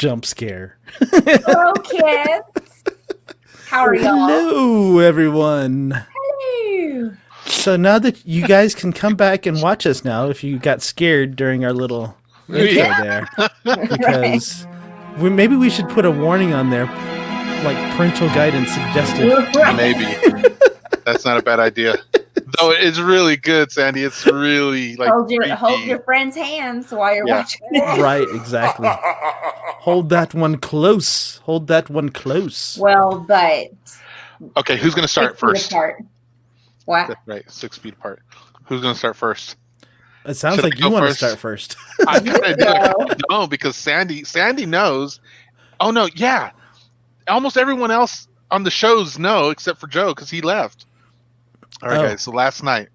jump scare. Hello, kids. How are y'all? Hello, everyone. Hello. So now that you guys can come back and watch us now, if you got scared during our little intro there, because maybe we should put a warning on there, like parental guidance suggested. Maybe. That's not a bad idea. Though it's really good, Sandy. It's really like hold your friend's hands while you're watching it. Right, exactly. Hold that one close. Hold that one close. Well, but okay, who's going to start first? What? That's right, 6 feet apart. Who's going to start first? It sounds like you want to start first. I kind of do. No, because Sandy knows. Oh no, yeah. Almost everyone else on the shows know except for Joe because he left. All right, guys. So last night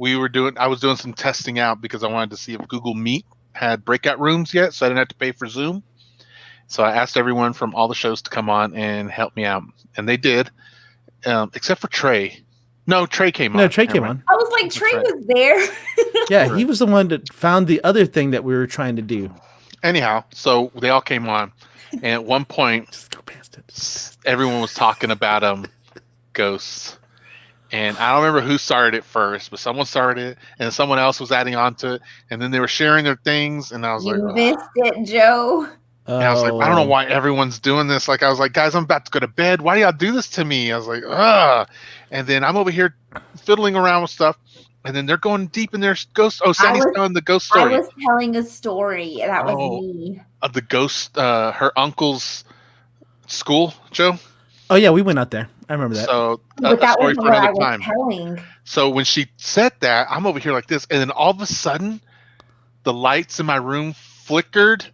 I was doing some testing out because I wanted to see if Google Meet had breakout rooms yet, so I didn't have to pay for Zoom. So I asked everyone from all the shows to come on and help me out, and they did, except for Trey. No, Trey came on. No, Trey came on. I was like, Trey was there. Yeah, he was the one that found the other thing that we were trying to do. Anyhow, so they all came on, and at one point, everyone was talking about ghosts. And I don't remember who started it first, but someone started it, and someone else was adding on to it, and then they were sharing their things, and I was like, you missed it, Joe. And I was like, I don't know why everyone's doing this. Like, I was like, guys, I'm about to go to bed. Why do y'all do this to me? I was like, ugh. And then I'm over here fiddling around with stuff, and then they're going deep in their ghost. Oh, Sandy's telling the ghost story. I was telling a story. That was me. Of the ghost, her uncle's school, Joe. Oh yeah, we went out there. I remember that. So but that was what I was telling. So when she said that, I'm over here like this, and then all of a sudden, the lights in my room flickered,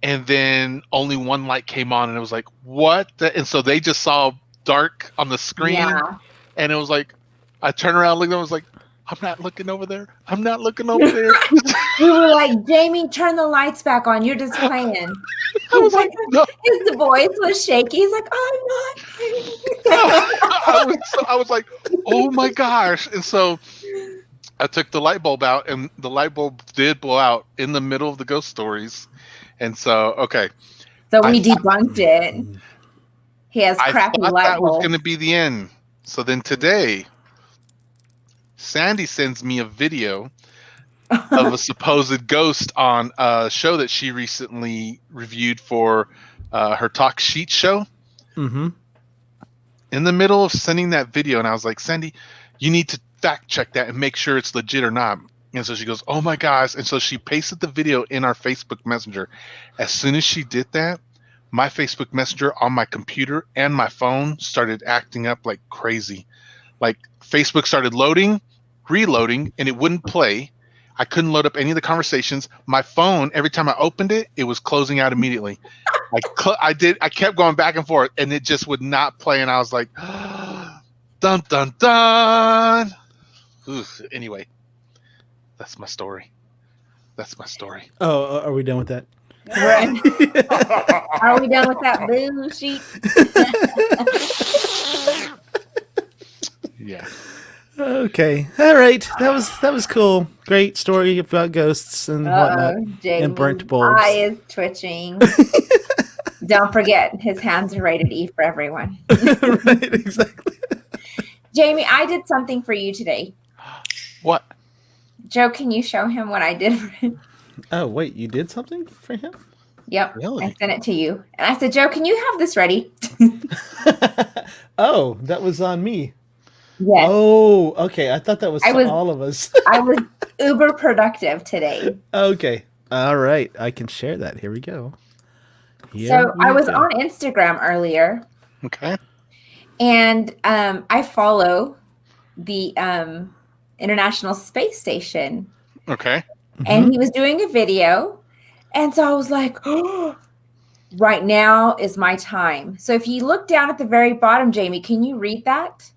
and then only one light came on, and it was like, what? And so they just saw dark on the screen, and it was like, I turned around, looked, and I was like, I'm not looking over there. I'm not looking over there. We were like, Jamie, turn the lights back on. You're just playing. I was like, no. His voice was shaky. He's like, I'm not playing. I was like, oh my gosh. And so I took the light bulb out, and the light bulb did blow out in the middle of the ghost stories. And so, okay. So we debunked it. He has crappy light bulb. That was going to be the end. So then today, Sandy sends me a video of a supposed ghost on a show that she recently reviewed for her Talk Sheet show. Mm-hmm. In the middle of sending that video, and I was like, Sandy, you need to fact check that and make sure it's legit or not. And so she goes, oh my gosh. And so she pasted the video in our Facebook Messenger. As soon as she did that, my Facebook Messenger on my computer and my phone started acting up like crazy. Like Facebook started loading, reloading, and it wouldn't play. I couldn't load up any of the conversations. My phone, every time I opened it, it was closing out immediately. I kept going back and forth, and it just would not play. And I was like, dun, dun, dun. Oof. Anyway, that's my story. Oh, are we done with that? Right. Are we done with that bullshit? Yeah. Okay. All right. That was cool. Great story about ghosts and whatnot. And burnt bulbs. Eye is twitching. Don't forget, his hands are rated E for everyone. Right, exactly. Jamie, I did something for you today. What? Joe, can you show him what I did for him? Oh, wait, you did something for him? Yep. Really? I sent it to you. And I said, Joe, can you have this ready? Oh, that was on me. Yes. Oh, okay. I thought that was all of us. I was uber productive today. Okay. All right. I can share that. Here we go. I was on Instagram earlier. Okay. And I follow the International Space Station. Okay. And he was doing a video. And so I was like, oh, right now is my time. So if you look down at the very bottom, Jamie, can you read that?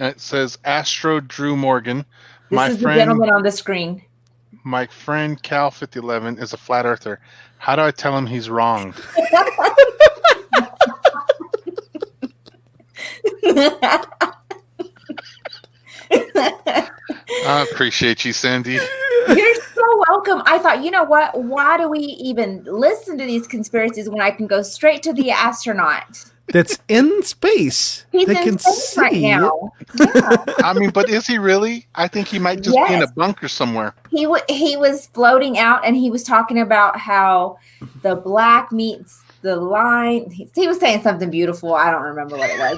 It says Astro Drew Morgan. This is the gentleman on the screen. My friend Cal 5011 is a flat earther. How do I tell him he's wrong? I appreciate you, Sandy. You're so welcome. I thought, you know what? Why do we even listen to these conspiracies when I can go straight to the astronaut? That's in space. He's They in can space right see it. now. Yeah. I mean, but is he really? I think he might just be in a Yes. bunker somewhere. He was floating out, and he was talking about how the black meets the line. He was saying something beautiful. I don't remember what it was.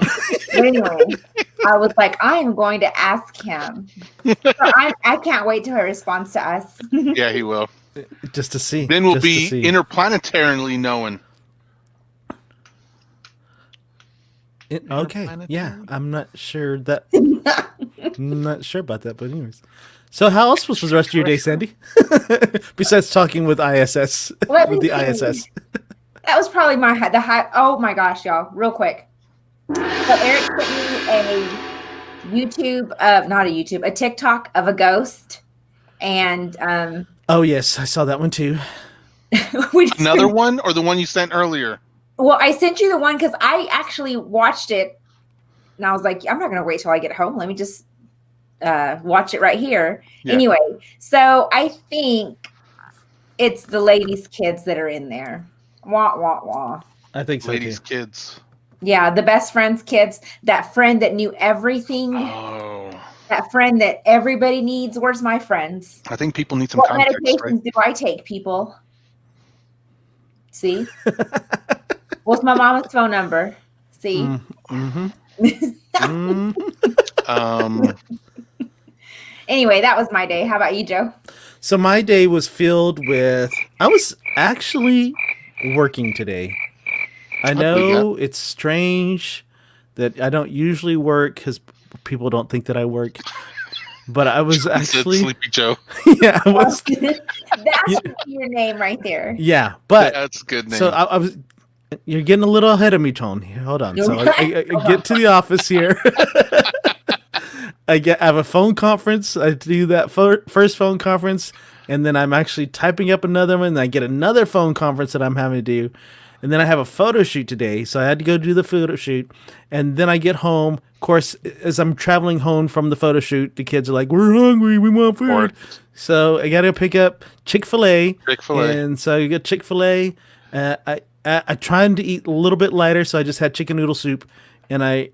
But anyway, I was like, I am going to ask him. So I can't wait till he responds to us. Yeah, he will. Just to see. Then we'll just to be see. interplanetarily knowing. Okay, yeah, I'm not sure that. I'm not sure about that, but anyways. So, how else was the rest of your day, Sandy? Besides talking with ISS, Let with me the see. ISS. That was probably the high. Oh my gosh, y'all! Real quick. So Eric sent me a TikTok of a ghost, and Oh yes, I saw that one too. Another one, or the one you sent earlier? Well, I sent you the one because I actually watched it, and I was like, I'm not going to wait till I get home. Let me just watch it right here. Yeah. Anyway, so I think it's the ladies' kids that are in there. Wah, wah, wah. I think so Ladies, too. kids. Yeah, the best friend's kids. That friend that knew everything. Oh. That friend that everybody needs. Where's my friends? I think people need some What context, medications right? do I take, people? See? What's my mama's phone number? See? Mm-hmm. Anyway, that was my day. How about you, Joe? So my day was filled with. I was actually working today. I know it's strange that I don't usually work because people don't think that I work. But I was actually Sleepy Joe. Yeah, I was. That's your name right there. Yeah, but That's a good name. so I was. You're getting a little ahead of me, Tone. Hold on. So I get to the office here. I have a phone conference. I do that first phone conference, and then I'm actually typing up another one. And I get another phone conference that I'm having to do, and then I have a photo shoot today. So I had to go do the photo shoot, and then I get home. Of course, as I'm traveling home from the photo shoot, the kids are like, "We're hungry. We want food." So I got to pick up Chick-fil-A. And so you get Chick-fil-A. I tried to eat a little bit lighter, so I just had chicken noodle soup. And I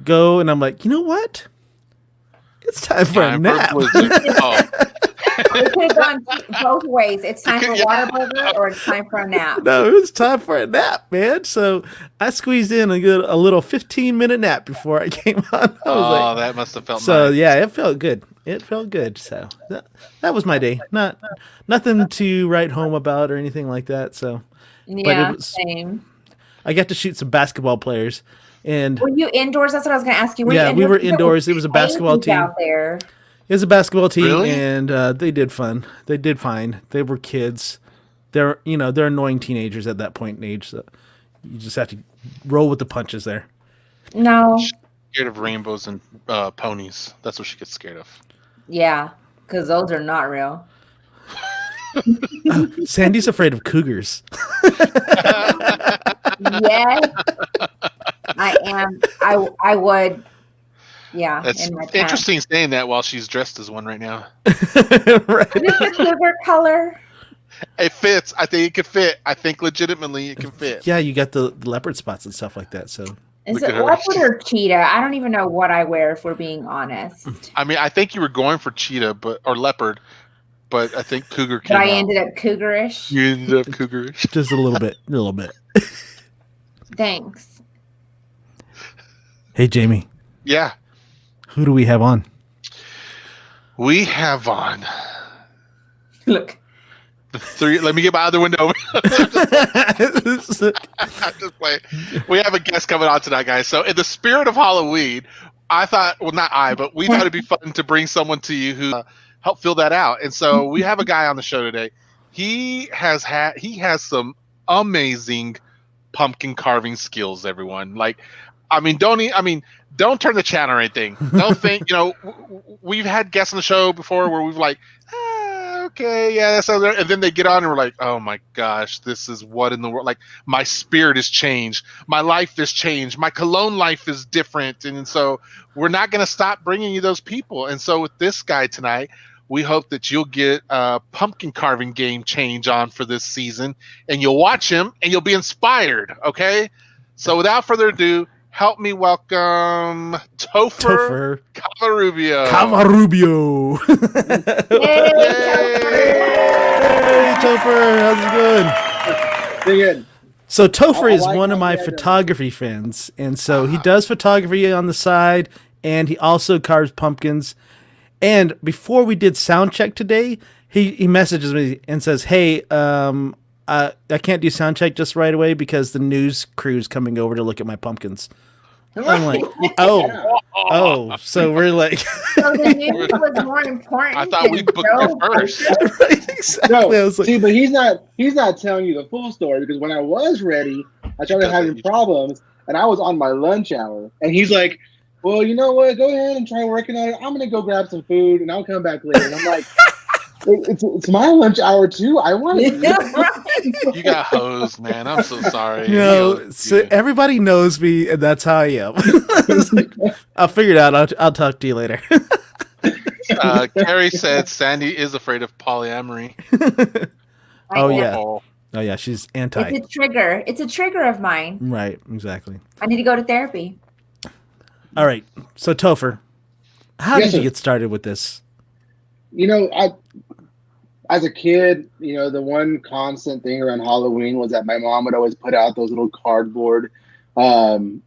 go and I'm like, you know what? It's time for a nap. It could have gone both ways. It's time for Whataburger or it's time for a nap. No, it was time for a nap, man. So I squeezed in a little 15-minute nap before I came on. I was like, that must have felt so nice. yeah, it felt good. It felt good. So that was my day. Nothing to write home about or anything like that. So yeah, same. I got to shoot some basketball players. And were you indoors? That's what I was going to ask you. We were indoors. It was a basketball team out there. It was a basketball team, really? And they did fun. They did fine. They were kids. They're annoying teenagers at that point in age. So you just have to roll with the punches there. No. She's scared of rainbows and ponies. That's what she gets scared of. Yeah, because those are not real. Sandy's afraid of cougars. Yes, I am. I would. Yeah, that's in my interesting saying that while she's dressed as one right now. Right. Is this a cougar color? It fits. I think it could fit. I think legitimately it can fit. Yeah, you got the leopard spots and stuff like that. So Is it leopard or cheetah? I don't even know what I wear, if we're being honest. I mean, I think you were going for cheetah, or leopard, but I think cougar came But I out. ended up cougarish. You ended up cougarish. just a little bit. Thanks. Hey, Jamie. Yeah. Who do we have on? We have on Look. the three. Let me get my other window. Just play. We have a guest coming on tonight, guys. So, in the spirit of Halloween, I thought, well, not I, but we thought it'd be fun to bring someone to you who help fill that out. And so, we have a guy on the show today. He has some amazing pumpkin carving skills. Everyone, don't turn the channel or anything. Don't think, we've had guests on the show before where we've like, okay, yeah, that's other, and then they get on and we're like, oh my gosh, this is what in the world? Like, my spirit has changed, my life has changed, my cologne life is different, and so we're not going to stop bringing you those people. And so with this guy tonight, we hope that you'll get a pumpkin carving game change on for this season, and you'll watch him and you'll be inspired. Okay. So without further ado, help me welcome Topher Covarrubio. Covarrubio. Yay, Hey, Topher, how's it going? Pretty good. So Topher is I like one of how my you guys are- photography fans, and so he does photography on the side, and he also carves pumpkins. And before we did sound check today, he messages me and says, "Hey, I can't do sound check just right away because the news crew's coming over to look at my pumpkins." I'm like, oh, so we're like, So the news was more important. I thought we than booked Joe you first. right, exactly. I No, was like, see, but he's not telling you the full story, because when I was ready, I started having problems, and I was on my lunch hour, and he's like, "Well, you know what? Go ahead and try working on it. I'm gonna go grab some food, and I'll come back later." And I'm like, "It's my lunch hour too. I want to eat." Yeah, right. You got hosed, man. I'm so sorry. so everybody knows me, and that's how I am. I was like, I'll figure it out. I'll talk to you later. Carrie said Sandy is afraid of polyamory. Oh, yeah. Oh, Oh yeah, she's anti. It's a trigger. It's a trigger of mine. Right, exactly. I need to go to therapy. All right, so Topher, how Yes, did you sir. get started with this? As a kid, the one constant thing around Halloween was that my mom would always put out those little cardboard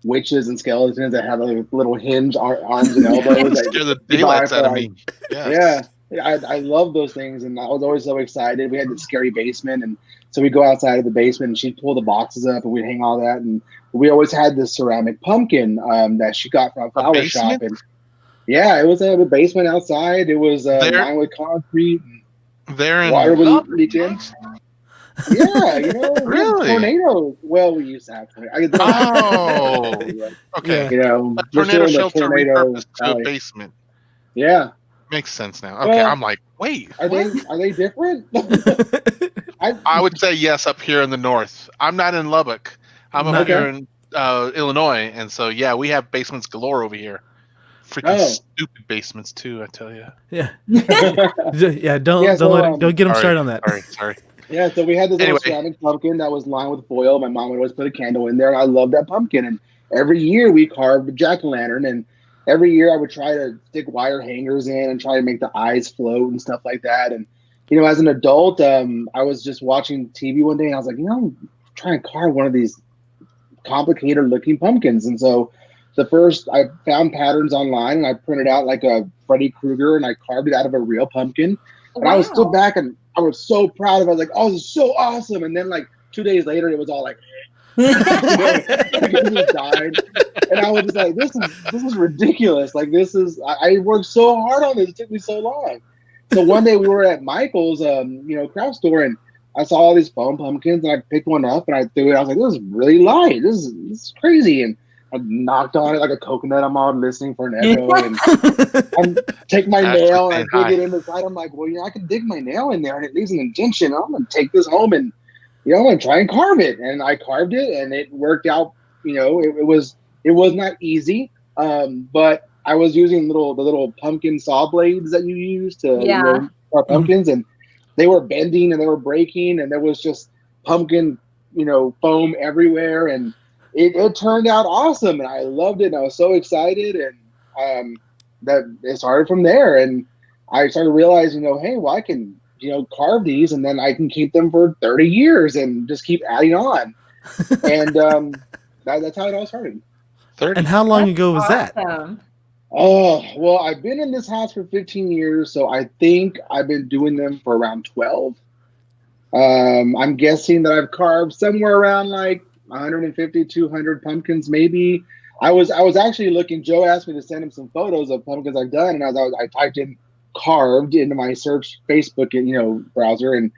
witches and skeletons that had like little hinge arms and elbows. that scare the you buy daylights for, out of like, me. Yes. Yeah, I love those things, and I was always so excited. We had this scary basement, and so we'd go outside of the basement, and she'd pull the boxes up, and we'd hang all that, and we always had this ceramic pumpkin that she got from a flower shop, and yeah, it was a basement outside. It was lined with concrete. They're in Water would love. leak in. Yeah, Really? tornadoes. Well, we used to have tornadoes. Oh, okay. Yeah. A just tornado in the shelter tornado repurposed to a alley. basement. Yeah, Makes sense now. Okay, Well, I'm like, wait. are what? they different? I would say yes up here in the north. I'm not in Lubbock. I'm up Okay. here in Illinois, and so yeah, we have basements galore over here. Freaking Oh. stupid basements too, I tell you. Yeah, yeah. Don't Yeah, so, don't get him Sorry, started on that. Sorry. Yeah, so we had this Anyway. little ceramic pumpkin that was lined with foil. My mom would always put a candle in there, and I loved that pumpkin. And every year we carved a jack-o'-lantern, and every year I would try to stick wire hangers in and try to make the eyes float and stuff like that. And as an adult, I was just watching TV one day, and I was like, I'm trying to carve one of these complicated-looking pumpkins. And so I found patterns online, and I printed out like a Freddy Krueger, and I carved it out of a real pumpkin. And I was stood back, and I was so proud of it. I was like, "Oh, this is so awesome!" And then, like 2 days later, it was all like, it just died. And I was just like, "This is ridiculous! Like, I worked so hard on this. It took me so long." So one day we were at Michael's, craft store, and I saw all these foam pumpkins, and I picked one up and I threw it. I was like, "This is really light. This is crazy!" And I knocked on it like a coconut. I'm all listening for an echo, and I take my That's nail and I high. dig it in the side. I'm like, well, I can dig my nail in there and it leaves an indentation. I'm gonna take this home and I'm gonna try and carve it. And I carved it, and it worked out. It was not easy, but I was using the little pumpkin saw blades that you use to carve pumpkins, and they were bending and they were breaking, and there was just pumpkin foam everywhere, and it turned out awesome, and I loved it, and I was so excited, and that it started from there, and I started realizing, hey, well, I can carve these, and then I can keep them for 30 years and just keep adding on, and that's how it all started. 30. And how long ago was that? Awesome. Oh, well, I've been in this house for 15 years, so I think I've been doing them for around 12. I'm guessing that I've carved somewhere around like 150, 200 pumpkins, maybe. I was actually looking. Joe asked me to send him some photos of pumpkins I've done, and I typed in "carved" into my search Facebook, browser, and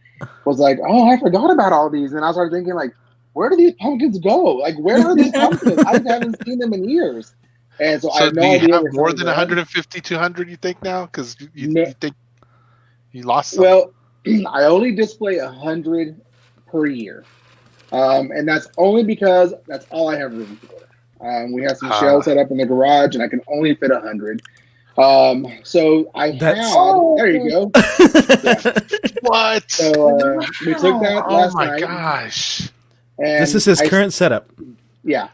was like, "Oh, I forgot about all these." And I started thinking, like, where do these pumpkins go? Like, where are these pumpkins? I haven't seen them in years, and so I have no do you idea. have where more some than are. 150, 200? You think now? Because you No. think you lost some. Well, I only display 100 per year, and that's only because that's all I have room for. We have some shelves set up in the garage, and I can only fit 100. So I That's- had. There you go. What? So we took that Oh last my night. gosh. And This is his current setup. Yeah.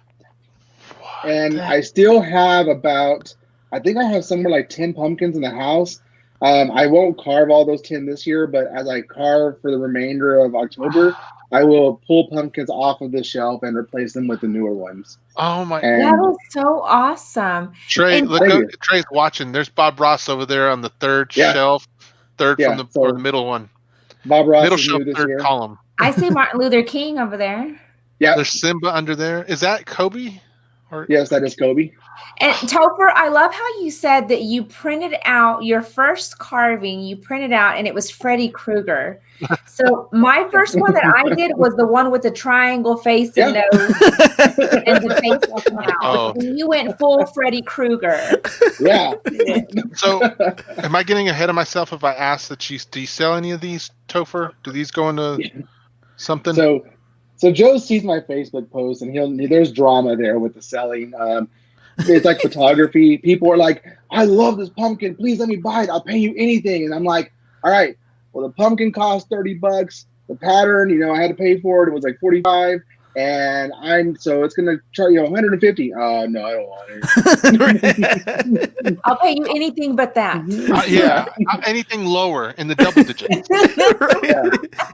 What And the- I still have about, I think I have somewhere like 10 pumpkins in the house. I won't carve all those 10 this year, but as I carve for the remainder of October, I will pull pumpkins off of the shelf and replace them with the newer ones. Oh my. And That is so awesome. Trey, And- look Thank up. you. Trey's watching. There's Bob Ross over there on the third Yeah. shelf, third Yeah, from the so- or the middle one. Bob Ross Middle is shelf, new this third year. column. I see Martin Luther King over there. Yeah. There's Simba under there. Is that Kobe? Or Yes, that is Kobe. And Topher, I love how you said that you printed out your first carving, you printed out, and it was Freddy Krueger. So my first one that I did was the one with the triangle face and nose and the face looking out. Oh. And you went full Freddy Krueger. Yeah. So, am I getting ahead of myself if I ask that do you sell any of these, Topher? Do these go into something? So Joe sees my Facebook post and there's drama there with the selling. It's like photography. People are like, I love this pumpkin. Please let me buy it. I'll pay you anything. And I'm like, all right, well, the pumpkin cost $30. The pattern, I had to pay for it. It was like $45. And so it's going to charge you $150. No, I don't want it. I'll pay you anything but that. Yeah, anything lower in the double digits.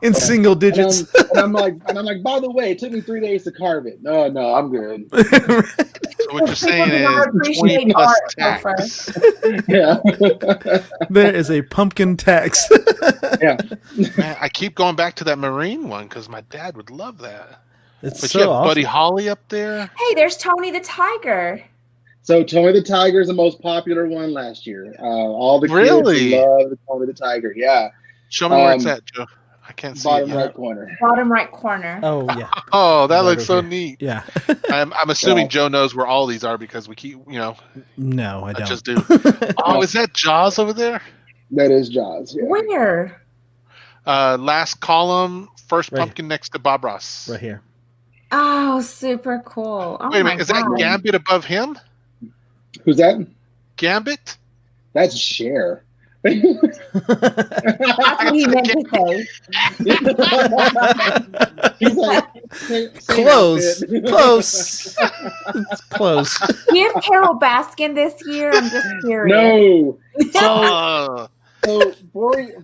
In single digits. And I'm like, by the way, it took me 3 days to carve it. No, I'm good. So what you're saying is 20 plus tax. Yeah. There is a pumpkin tax. Yeah. Man, I keep going back to that marine one because my dad would love that. It's But so you have awesome. Buddy Holly up there. Hey, there's Tony the Tiger. So Tony the Tiger is the most popular one last year. All the Really? kids love the Tony the Tiger. Yeah. Show me where it's at, Joe. I can't see Bottom it right yet. corner. Bottom right corner. Oh yeah, Oh, that Right looks so over here. neat. yeah. I'm assuming Yeah. Joe knows where all these are because we keep, No, I I don't. just do. Oh, is that Jaws over there? That is Jaws. Yeah. Where? Last column, first Right. pumpkin next to Bob Ross. Right here. Oh, super cool. Oh Wait a my minute, is that God. Gambit above him? Who's that? Gambit? That's Cher. That's what he meant to say. He's like, same Close, outfit. close, It's close. Do you have Carol Baskin this year? I'm just curious. No. Oh,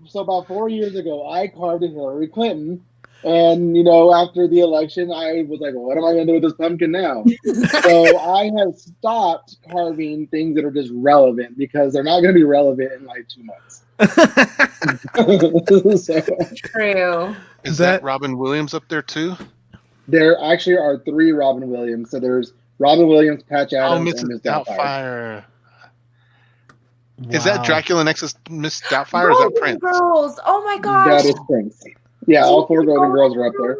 So about 4 years ago, I carved a Hillary Clinton. And, after the election, I was like, well, what am I going to do with this pumpkin now? So I have stopped carving things that are just relevant because they're not going to be relevant in like 2 months. So True. is That- that Robin Williams up there too? there actually are 3 Robin Williams. So there's Robin Williams, Patch Oh, Adams, and Mrs. Miss Doubtfire. Doubtfire. Is that Wow. Dracula next to Miss Doubtfire or is that Golden Prince? Girls. Oh my gosh. That is Prince. Yeah, all 4 Golden Girls are up there.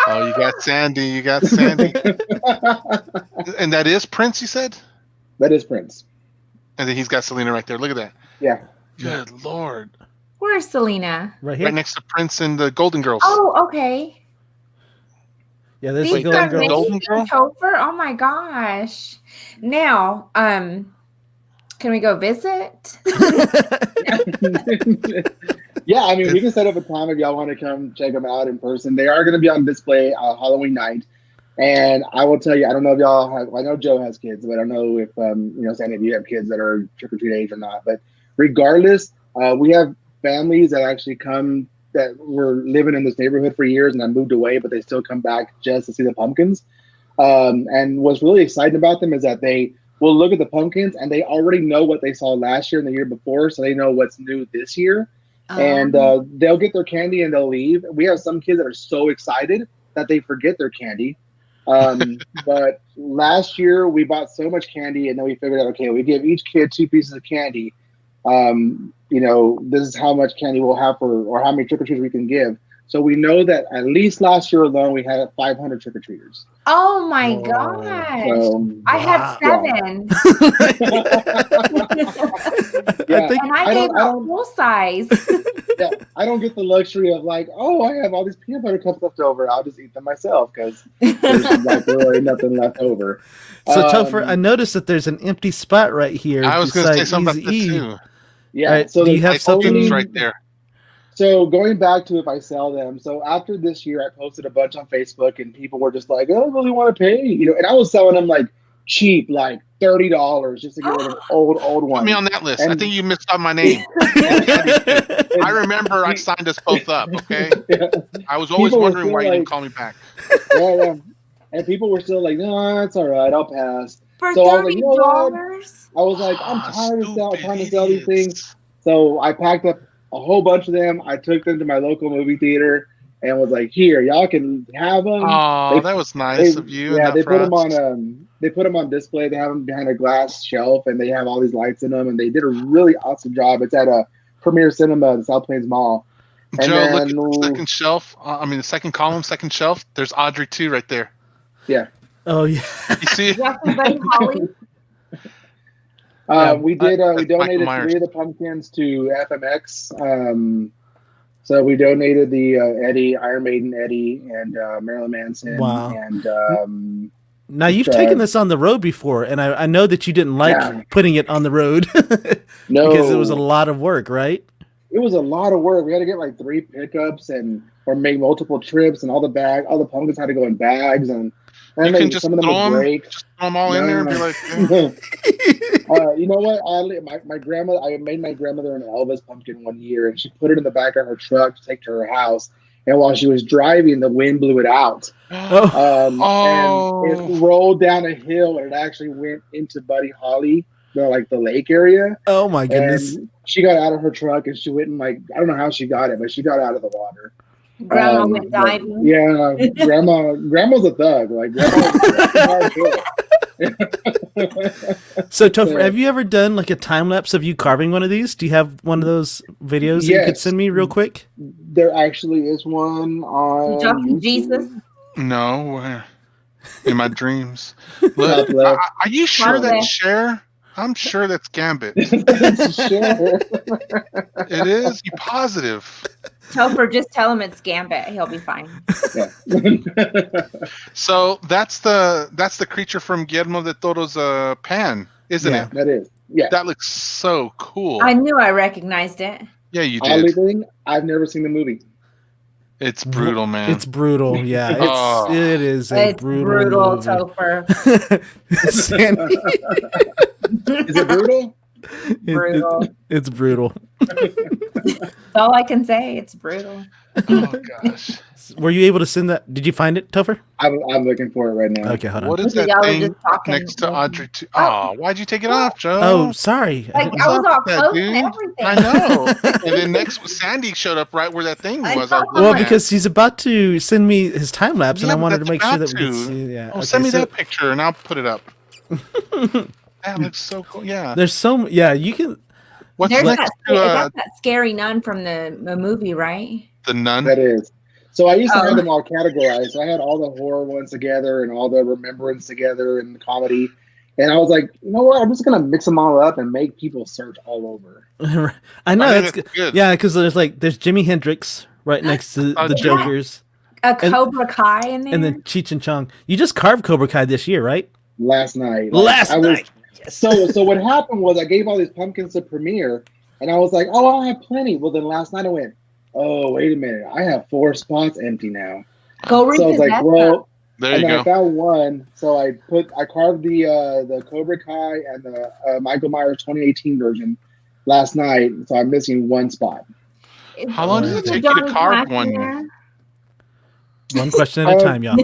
Oh, you got Sandy. You got Sandy. And that is Prince, you said? That is Prince. And then he's got Selena right there. Look at that. Yeah. Good Lord. Where's Selena? Right here. Right next to Prince and the Golden Girls. Oh, okay. Yeah, there's These the are Golden Girls. Golden amazing, Girl? Topher. Oh my gosh. Now, can we go visit? Yeah, I mean, we can set up a time if y'all want to come check them out in person. They are going to be on display Halloween night. And I will tell you, I don't know if y'all have, I know Joe has kids, but I don't know if, Sandy, if you have kids that are trick-or-treat age or not. But regardless, we have families that actually come that were living in this neighborhood for years and then moved away, but they still come back just to see the pumpkins. And what's really exciting about them is that they will look at the pumpkins and they already know what they saw last year and the year before, so they know what's new this year. And they'll get their candy and they'll leave. We have some kids that are so excited that they forget their candy. But last year we bought so much candy and then we figured out, okay, we give each kid 2 pieces of candy. This is how much candy we'll have or how many trick-or-treaters we can give. So we know that at least last year alone, we had 500 trick-or-treaters. Oh my Whoa. gosh. So, I had Wow. 7. yeah. I think And I I gave don't- out full size. Yeah, I don't get the luxury of like, oh, I have all these peanut butter cups left over. I'll just eat them myself because there's like really nothing left over. So Topher, I noticed that there's an empty spot right here I was going to say beside something about Easy that E. too. Yeah. Alright, So do you there's have something only- right there? So going back to if I sell them, so after this year, I posted a bunch on Facebook, and people were just like, "Oh, I really want to pay," and I was selling them like cheap, like $30 just to get rid of old ones. Put me on that list. I And- think you missed out my name. I remember I signed us both up. Okay, Yeah. I was always People were wondering still why you didn't like- call me back. Yeah. And people were still like, "No, that's all right. I'll pass." For So I was like, $30? you know what? I was like, I'm tired of trying to sell these things. So I packed up a whole bunch of them. I took them to my local movie theater and was like, "Here, y'all can have them." Oh, that was nice of you. Yeah, and they not put for them us. on. They put them on display. They have them behind a glass shelf, and they have all these lights in them. And they did a really awesome job. It's at a Premier Cinema in South Plains Mall. And Joe, look at then- the second shelf. The second column, second shelf. There's Audrey 2 right there. Yeah. Oh yeah. You see it? Justin Buddy Holly. Yeah, we that's donated Michael Myers. 3 of the pumpkins to FMX. So we donated the Eddie, Iron Maiden Eddie, and Marilyn Manson. Wow. And Now you've taken this on the road before, and I know that you didn't like Yeah. putting it on the road no, because it was a lot of work, right? It was a lot of work. We had to get like 3 pickups or make multiple trips, and all the pumpkins had to go in bags, and You then can just some of them throw would them, break. just throw them all in there and be like, You know what? Oddly, my grandmother, I made my grandmother an Elvis pumpkin one year, and she put it in the back of her truck to take to her house. And while she was driving, the wind blew it out, Oh. and it rolled down a hill, and it actually went into Buddy Holly, the lake area. Oh my goodness. And she got out of her truck, and she went and I don't know how she got it, but she got out of the water. Grandma went diving. Yeah, grandma's a thug. Like grandma's a hard hit. So Topher, have you ever done like a time lapse of you carving one of these? Do you have one of those videos that you could Yes. send me real quick? There actually is one on Justin YouTube. Jesus. No, in my dreams. Top Look, left. are you sure Top that's left. Cher? I'm sure that's Gambit. Sure. It is? You positive? Topher, just tell him it's Gambit. He'll be fine. Yeah. So that's the creature from Guillermo del Toro's Pan, isn't Yeah. it? That is. Yeah. That looks so cool. I knew I recognized it. Yeah, you Oddly did. thing, I've never seen the movie. It's brutal, man. It's brutal. Yeah, Oh. it is a It's brutal, brutal, movie. Topher. Sandy, Is it brutal? Brutal. it's brutal. That's all I can say. It's brutal. Oh gosh. Were you able to send that? Did you find it, Topher? I'm looking for it right now. Okay, hold on. What is Y'all that were thing just talking. next to Audrey 2? Oh, why'd you take it off, Joe? Oh, sorry. Like I was all that, close dude. and everything. I know. And then next, Sandy showed up right where that thing I was. know. I was Well, looking at. because he's about to send me his time lapse, and Yeah, I wanted but to make that's sure that about we to. could see. Yeah. Oh, Okay, send me so that picture and I'll put it up. That looks so cool. Yeah. There's so yeah. You can. What's There's next that, to that's that scary nun from the movie, right? the nun? That is. So I used to Oh. have them all categorized. So I had all the horror ones together and all the remembrance together and the comedy. And I was like, you know what? I'm just gonna mix them all up and make people search all over. I know I think that's good. that's good. Yeah, because there's Jimi Hendrix right next to Oh, the Jimi. Jokers, A Cobra Kai in there. and then Cheech and Chong. You just carved Cobra Kai this year, right? Last night. Last night. Yes. So what happened was I gave all these pumpkins to Premiere, and I was like, oh, I have plenty. Well, then last night I went, oh, wait a minute, I have 4 spots empty now. Go So I was repossess like, them. well, There and you then I go. found one. So I carved the Cobra Kai and the Michael Myers 2018 version last night. So I'm missing 1 spot. How long does it Isn't take you to Johnny carve Black in one? there? One question at a time, y'all.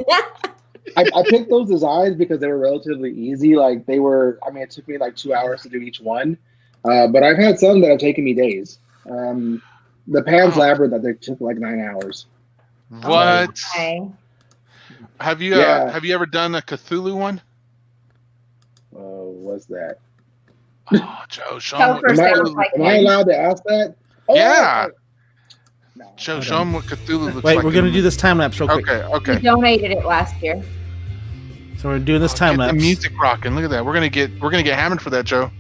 I picked those designs because they were relatively easy. Like they were, I mean, it took me like 2 hours to do each one. But I've had some that have taken me days. The Pan's Labyrinth, I think, took like 9 hours. What? Okay. Have you ever done a Cthulhu one? What's that? Oh, Joe, show Tell him. first sounds like Am I allowed to ask that? Oh, Yeah. No. Joe, show him what Cthulhu looks Wait, like. we're gonna do this time lapse real quick. Okay, okay. We donated it last year. So we're doing this time Get the lapse. music rocking. Look at that. We're gonna get hammered for that, Joe.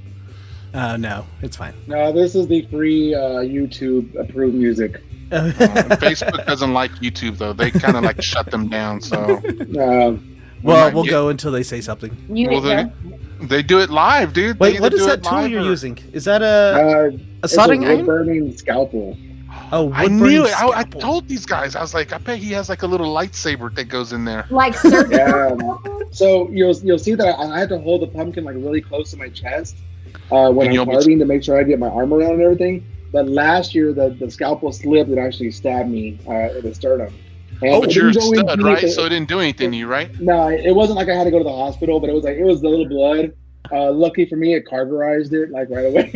No, it's fine. No, this is the free YouTube approved music. Facebook doesn't like YouTube though. They kind of like shut them down. So Well, we'll go until they say something. they do it live, dude. Wait, They what either is do that it tool live you're or- using? Is that a soldering wood iron? burning scalpel. Oh, I knew it. I scalpel. told these guys. I was like, I bet he has like a little lightsaber that goes in there. Like surgical. Yeah. So you'll see that I had to hold the pumpkin like really close to my chest when And you I'm almost- carving to make sure I get my arm around and everything. But last year the scalpel slipped and actually stabbed me in the sternum. And Oh, but it you're a didn't go in stud, deep. right? So it didn't do anything to you, right? No, it wasn't like I had to go to the hospital, but it was the little blood. Lucky for me, it cauterized it like right away.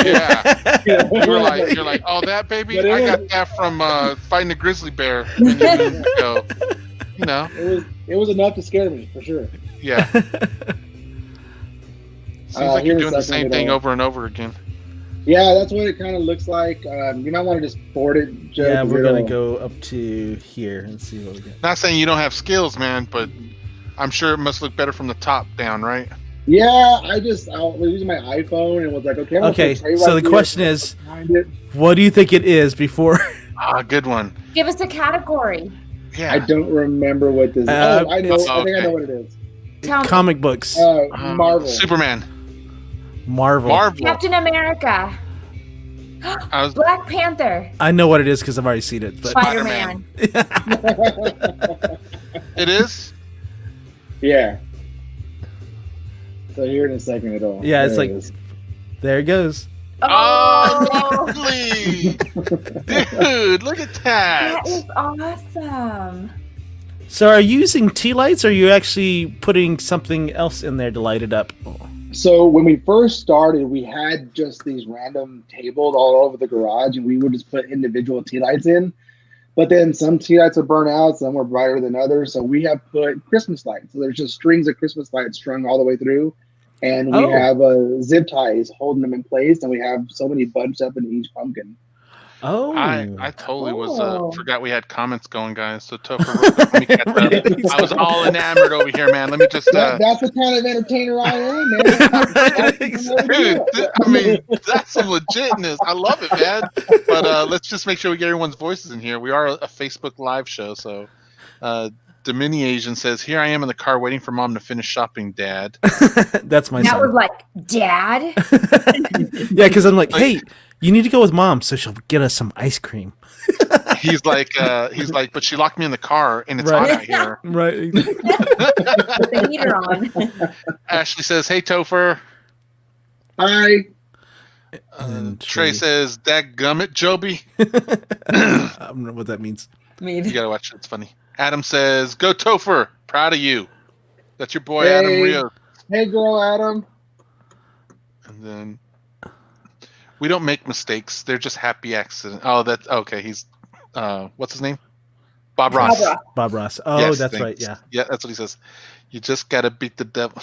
Yeah. Yeah. You're like, oh, that baby, But it I was- got that from fighting a grizzly bear. many moons ago. You know, It was enough to scare me for sure. yeah. Seems like you're here's doing the something same that, thing over and over again. Yeah, that's what it kind of looks like. You might want to just board it. Joe, Yeah, 'cause we're gonna it'll- go up to here and see what we get. Not saying you don't have skills, man, but I'm sure it must look better from the top down, right? Yeah, I was using my iPhone and was like, okay. I'm gonna Okay, put a tray so right the here question is, behind it. what do you think it is before? Ah, good one. Give us a category. Yeah. I don't remember what this is. Uh, I know. I think I okay. know what it is. Tell me. Comic books. Marvel. Superman. Marvel. Marvel. Captain America. I was, Black Panther. I know what it is because I've already seen it. But Spider-Man. it is? Yeah. So here in a second it'll. Yeah, it's there like- it is. there it goes. Oh, lovely! Dude, look at that. That is awesome. So are you using tea lights, or are you actually putting something else in there to light it up? So when we first started, we had just these random tables all over the garage, and we would just put individual tea lights in. But then some tea lights would burn out, some were brighter than others. So we have put Christmas lights. So there's just strings of Christmas lights strung all the way through. And we have zip ties holding them in place, and we have so many bunched up in each pumpkin. Oh, I totally was Oh. forgot we had comments going, guys. So Topher, let me catch up. I was all enamored over here, man. Let me just That's the kind of entertainer I am, man. dude, I mean, that's some legitness. I love it, man. But let's just make sure we get everyone's voices in here. We are a Facebook live show, so Domini Asian says, "Here I am in the car waiting for mom to finish shopping, Dad." that's my That son. was like, Dad? Yeah, because I'm like, hey, you need to go with mom so she'll get us some ice cream. He's like, but she locked me in the car and it's Right. hot out here. Right. With the heater on. Ashley says, "Hey, Topher." Hi. And Trey says, "Dadgummit, Joby." I don't know what that means. You gotta watch it. It's funny. Adam says, "Go Topher. Proud of you." That's your boy Adam Hey. Rios. Hey, girl, Adam. And then we don't make mistakes. They're just happy accident. Oh, that's okay. He's what's his name? Bob Ross. Ross. Bob Ross. Oh, Yes, that's thanks. right. Yeah. Yeah, that's what he says. You just gotta beat the devil.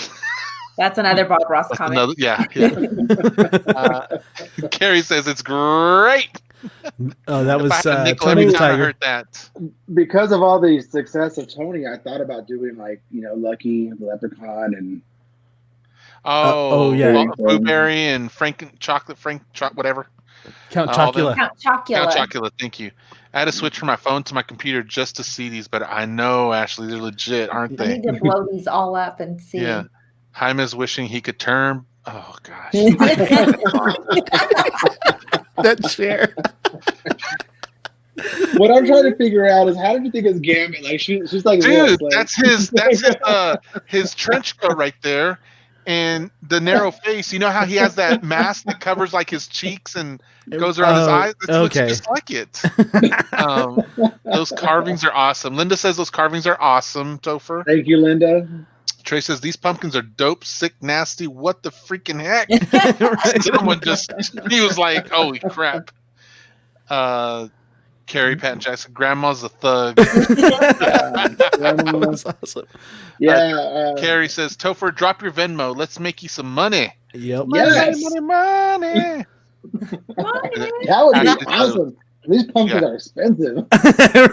That's another Bob Ross That's comment. another, yeah. Carrie says it's great. Oh, that was If I had a nickel Tony every the time I Tiger. heard that. Because of all the success of Tony, I thought about doing like, Lucky, the Leprechaun, and Oh, yeah. Blueberry and whatever. Count all the- Chocula. Count Chocula. Count Chocula, thank you. I had to switch from my phone to my computer just to see these, but I know, Ashley, they're legit, aren't I they? need to blow these all up and see. Yeah. Jaime's wishing he could turn. Oh, gosh. That chair. what I'm trying to figure out is how did you think it's Gambit? Like she's like, Dude, this, like- that's his trench coat right there. And the narrow face, you know how he has that mask that covers like his cheeks and goes around his eyes? It looks okay. just like it. Those carvings are awesome. Linda says those carvings are awesome, Topher. Thank you, Linda. Trey says these pumpkins are dope, sick, nasty. What the freaking heck? Someone he was like, holy crap. Carrie, Pat, and Jackson, grandma's a thug. That was awesome. Yeah. Carrie says, Topher, drop your Venmo. Let's make you some money. Yep. Yes. Money. That would be Actually, awesome. These pumpkins Yeah. are expensive.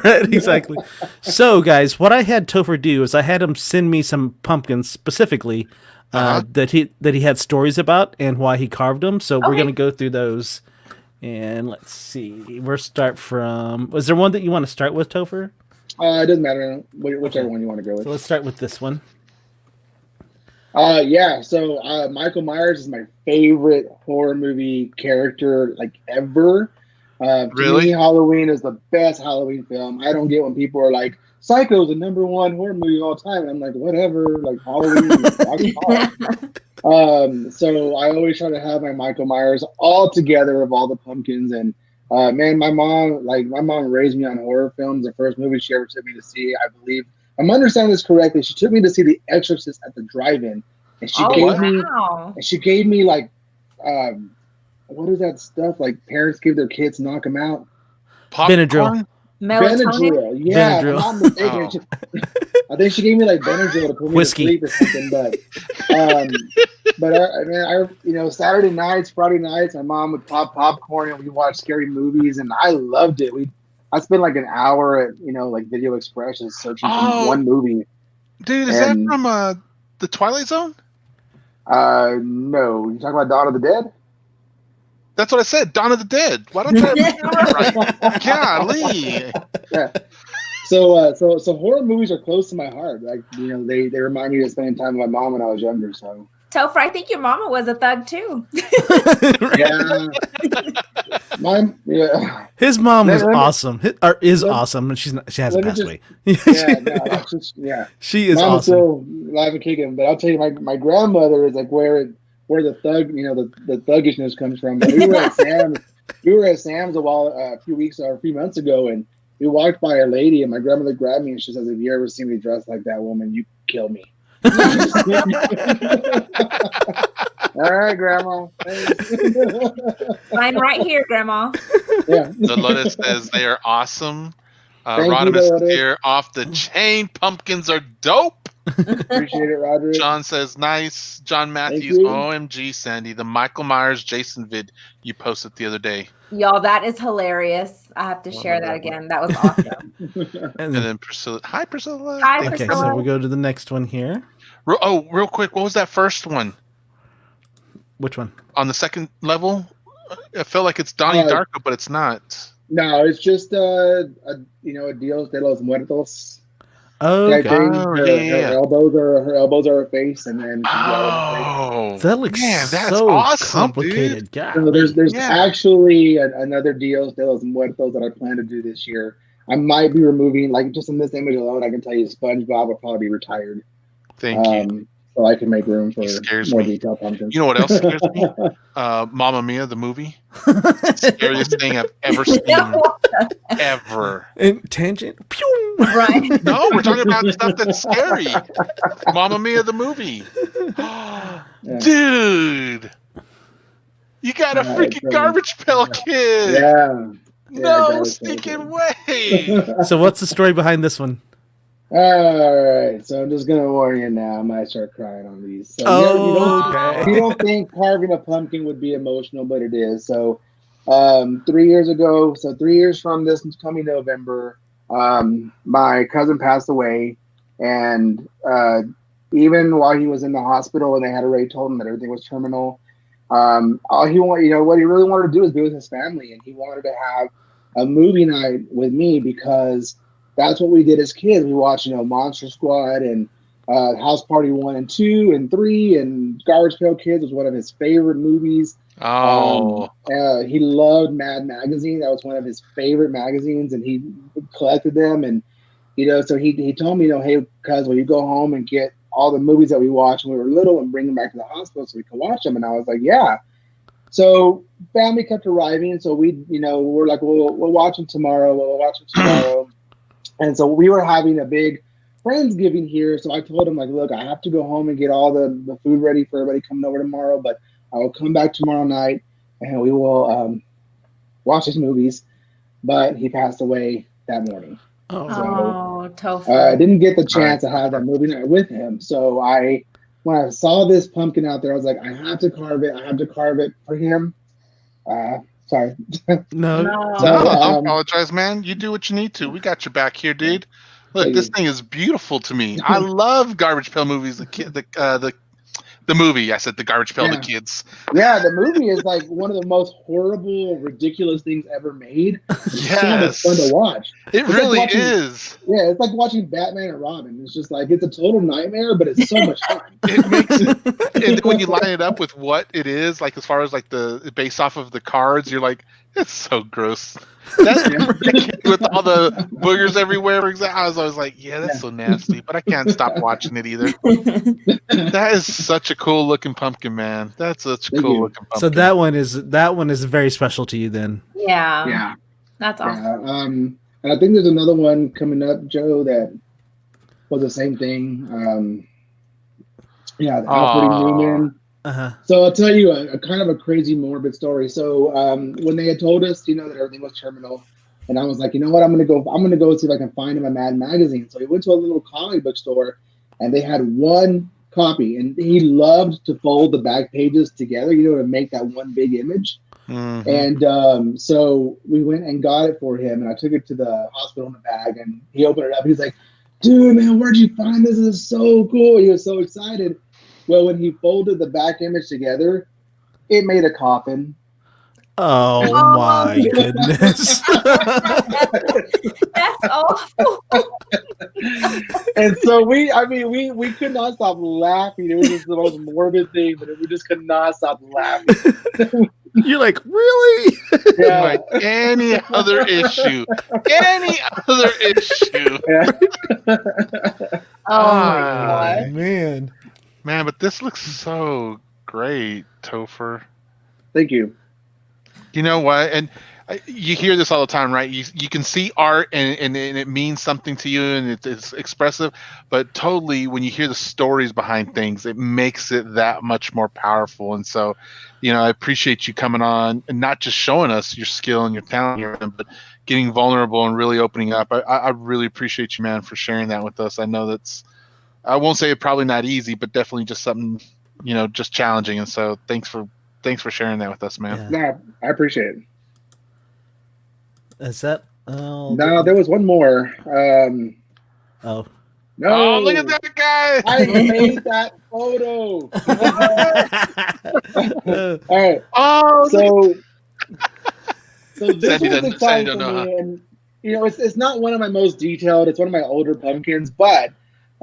Right, exactly. So, guys, what I had Topher do is I had him send me some pumpkins specifically that he had stories about and why he carved them. So we're Okay. gonna go through those, and let's see. We'll start from. Was there one that you want to start with, Topher? It doesn't matter whichever Okay. one you want to go with. So let's start with this one. So Michael Myers is my favorite horror movie character like ever. To Really? me, Halloween is the best Halloween film. I don't get when people are like, Psycho is the #1 horror movie of all time. And I'm like, whatever, like Halloween. So I always try to have my Michael Myers all together of all the pumpkins. And man, my mom raised me on horror films. The first movie she ever took me to see, I believe, I'm understanding this correctly, she took me to see The Exorcist at the drive-in, and she gave me like what is that stuff like parents give their kids to knock them out? Benadryl. Benadryl. Yeah, Benadryl. if I'm not mistaken. I think she gave me like Benadryl to put me Whiskey. to sleep or something. But I Saturday nights, Friday nights, my mom would pop popcorn and we watch scary movies, and I loved it. I spent like an hour at like Video Express just searching for one movie. Dude, is that from the Twilight Zone? No, you talking about Dawn of the Dead? That's what I said. Dawn of the Dead. Why don't you have that right? Golly. Yeah. So horror movies are close to my heart. Like they remind me of spending time with my mom when I was younger. So Topher, I think your mama was a thug too. Yeah. His mom was awesome. Is awesome, and she hasn't passed away. She is Mom awesome. is still alive and kicking. But I'll tell you, my grandmother is like where the thug, the thuggishness comes from. But we were at Sam's a few months ago, and we walked by a lady, and my grandmother grabbed me and she says, "If you ever see me dressed like that woman, you kill me." All right, Grandma. I'm right here, Grandma. Yeah. The Lotus says they are awesome. Thank you, Rodimus Lotus. is here. Off the chain. Pumpkins are dope. Appreciate it, Roderick. John says nice. John Matthews. you. OMG, Sandy. The Michael Myers Jason vid you posted the other day. Y'all, that is hilarious. I have to share that again. That was awesome. And And then Priscilla. Hi, Priscilla. Hi, Thank okay, you. Priscilla. so we'll go to the next one here. Real quick. What was that first one? Which one? On the second level? I feel like it's Donnie Darko, but it's not. No, it's just Dios de los Muertos. Oh, Type okay. thing. Oh, Her yeah. elbows are her face, and then Oh, That looks man, that's so awesome, complicated. dude. God. So there's Yeah. actually another Dios de los Muertos that I plan to do this year. I might be removing, like, just in this image alone, I can tell you SpongeBob will probably be retired. Thank you. So I can make room for He scares more me. detailed pumpkins. You know what else scares me? Mamma Mia, the movie. Scariest thing I've ever seen. Ever. And tangent. Pew! Right. No, we're talking about stuff that's scary. Mamma Mia, the movie. Dude. You got a Yeah, freaking it's, Garbage Pail Kid. Yeah. No Garbage Pail stinking Kid. way. So what's the story behind this one? All right, so I'm just gonna warn you now. I might start crying on these. So you don't think carving a pumpkin would be emotional, but it is. So 3 years ago, 3 years from this coming November, my cousin passed away, and even while he was in the hospital and they had already told him that everything was terminal, all he wanted, what he really wanted to do was be with his family, and he wanted to have a movie night with me because that's what we did as kids. We watched, Monster Squad and House Party 1 and 2 and 3, and Garbage Pail Kids was one of his favorite movies. Oh. He loved Mad Magazine. That was one of his favorite magazines, and he collected them. And so he told me, hey, cuz, will you go home and get all the movies that we watched when we were little and bring them back to the hospital so we could watch them? And I was like, yeah. So family kept arriving, so we're like, we'll watch them tomorrow. We'll watch them tomorrow. And so we were having a big Friendsgiving here. So I told him, like, look, I have to go home and get all the food ready for everybody coming over tomorrow, but I will come back tomorrow night and we will watch his movies. But he passed away that morning. Oh, Topher. I didn't get the chance to have that movie night with him. So when I saw this pumpkin out there, I was like, I have to carve it. I have to carve it for him. Sorry. No. Don't apologize, man. You do what you need to. We got your back here, dude. Look, this thing is beautiful to me. I love Garbage Pail movies. The The movie. I said the Garbage Pail. Yeah. The kids. Yeah, the movie is like one of the most horrible, ridiculous things ever made. It's so much fun to watch. It really is. Yeah, it's like watching Batman and Robin. It's just like it's a total nightmare, but it's so much fun. It makes it, and then when you line it up with what it is, like as far as like the based off of the cards, you're like, it's so gross. That with all the boogers everywhere. I was always like, yeah, that's so nasty, but I can't stop watching it either. That is such a cool looking pumpkin, man. That's such a cool looking pumpkin. So that one is very special to you then. Yeah. Yeah. That's awesome. Yeah, and I think there's another one coming up, Joe, that was the same thing. Alfred Newman. So I'll tell you a kind of a crazy morbid story. So when they had told us, that everything was terminal, and I was like, you know what, I'm gonna go see if I can find him a Mad magazine. So he went to a little comic book store, and they had one copy, and he loved to fold the back pages together, to make that one big image. Mm-hmm. And so we went and got it for him, and I took it to the hospital in the bag, and he opened it up. He's like, dude, man, where'd you find this? This is so cool. He was so excited. Well, when he folded the back image together, it made a coffin. Oh my goodness. That's awful. And so we could not stop laughing. It was just the most morbid thing, but we just could not stop laughing. You're like, really? Yeah. Like any other issue. Any other issue. Yeah. Oh my God. Man. Man, but this looks so great, Topher. Thank you. You know what? And you hear this all the time, right? You can see art and it means something to you and it's expressive, but totally when you hear the stories behind things, it makes it that much more powerful. And so, I appreciate you coming on and not just showing us your skill and your talent here, but getting vulnerable and really opening up. I really appreciate you, man, for sharing that with us. I know that's, I won't say probably not easy, but definitely just something, just challenging. And so thanks for sharing that with us, man. Yeah. No, I appreciate it. Is that? No, there was one more. Oh. No. Oh, look at that guy! I made that photo. All right. Oh, So this Sandy was doesn't- exciting Sandy for don't know, me, and it's not one of my most detailed. It's one of my older pumpkins, but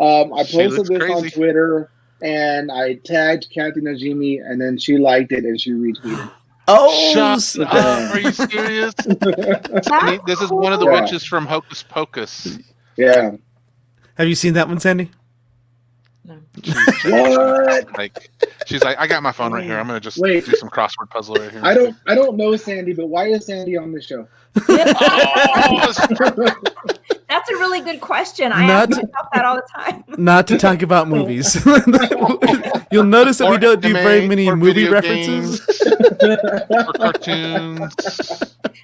I She posted looks this crazy. on Twitter, and I tagged Kathy Najimy, and then she liked it and she retweeted. Oh, Shut up! Are you serious? Sandy, this is one of the Yeah. witches from Hocus Pocus. Yeah. Have you seen that one, Sandy? What? Like, she's like, I got my phone right here. I'm gonna just Wait. do some crossword puzzle right here. I don't know Sandy, but why is Sandy on the show? Oh, That's a really good question. I Not- ask myself that all the time. Not to talk about movies. You'll notice that we Or don't do very anime, many or movie video references. or cartoons.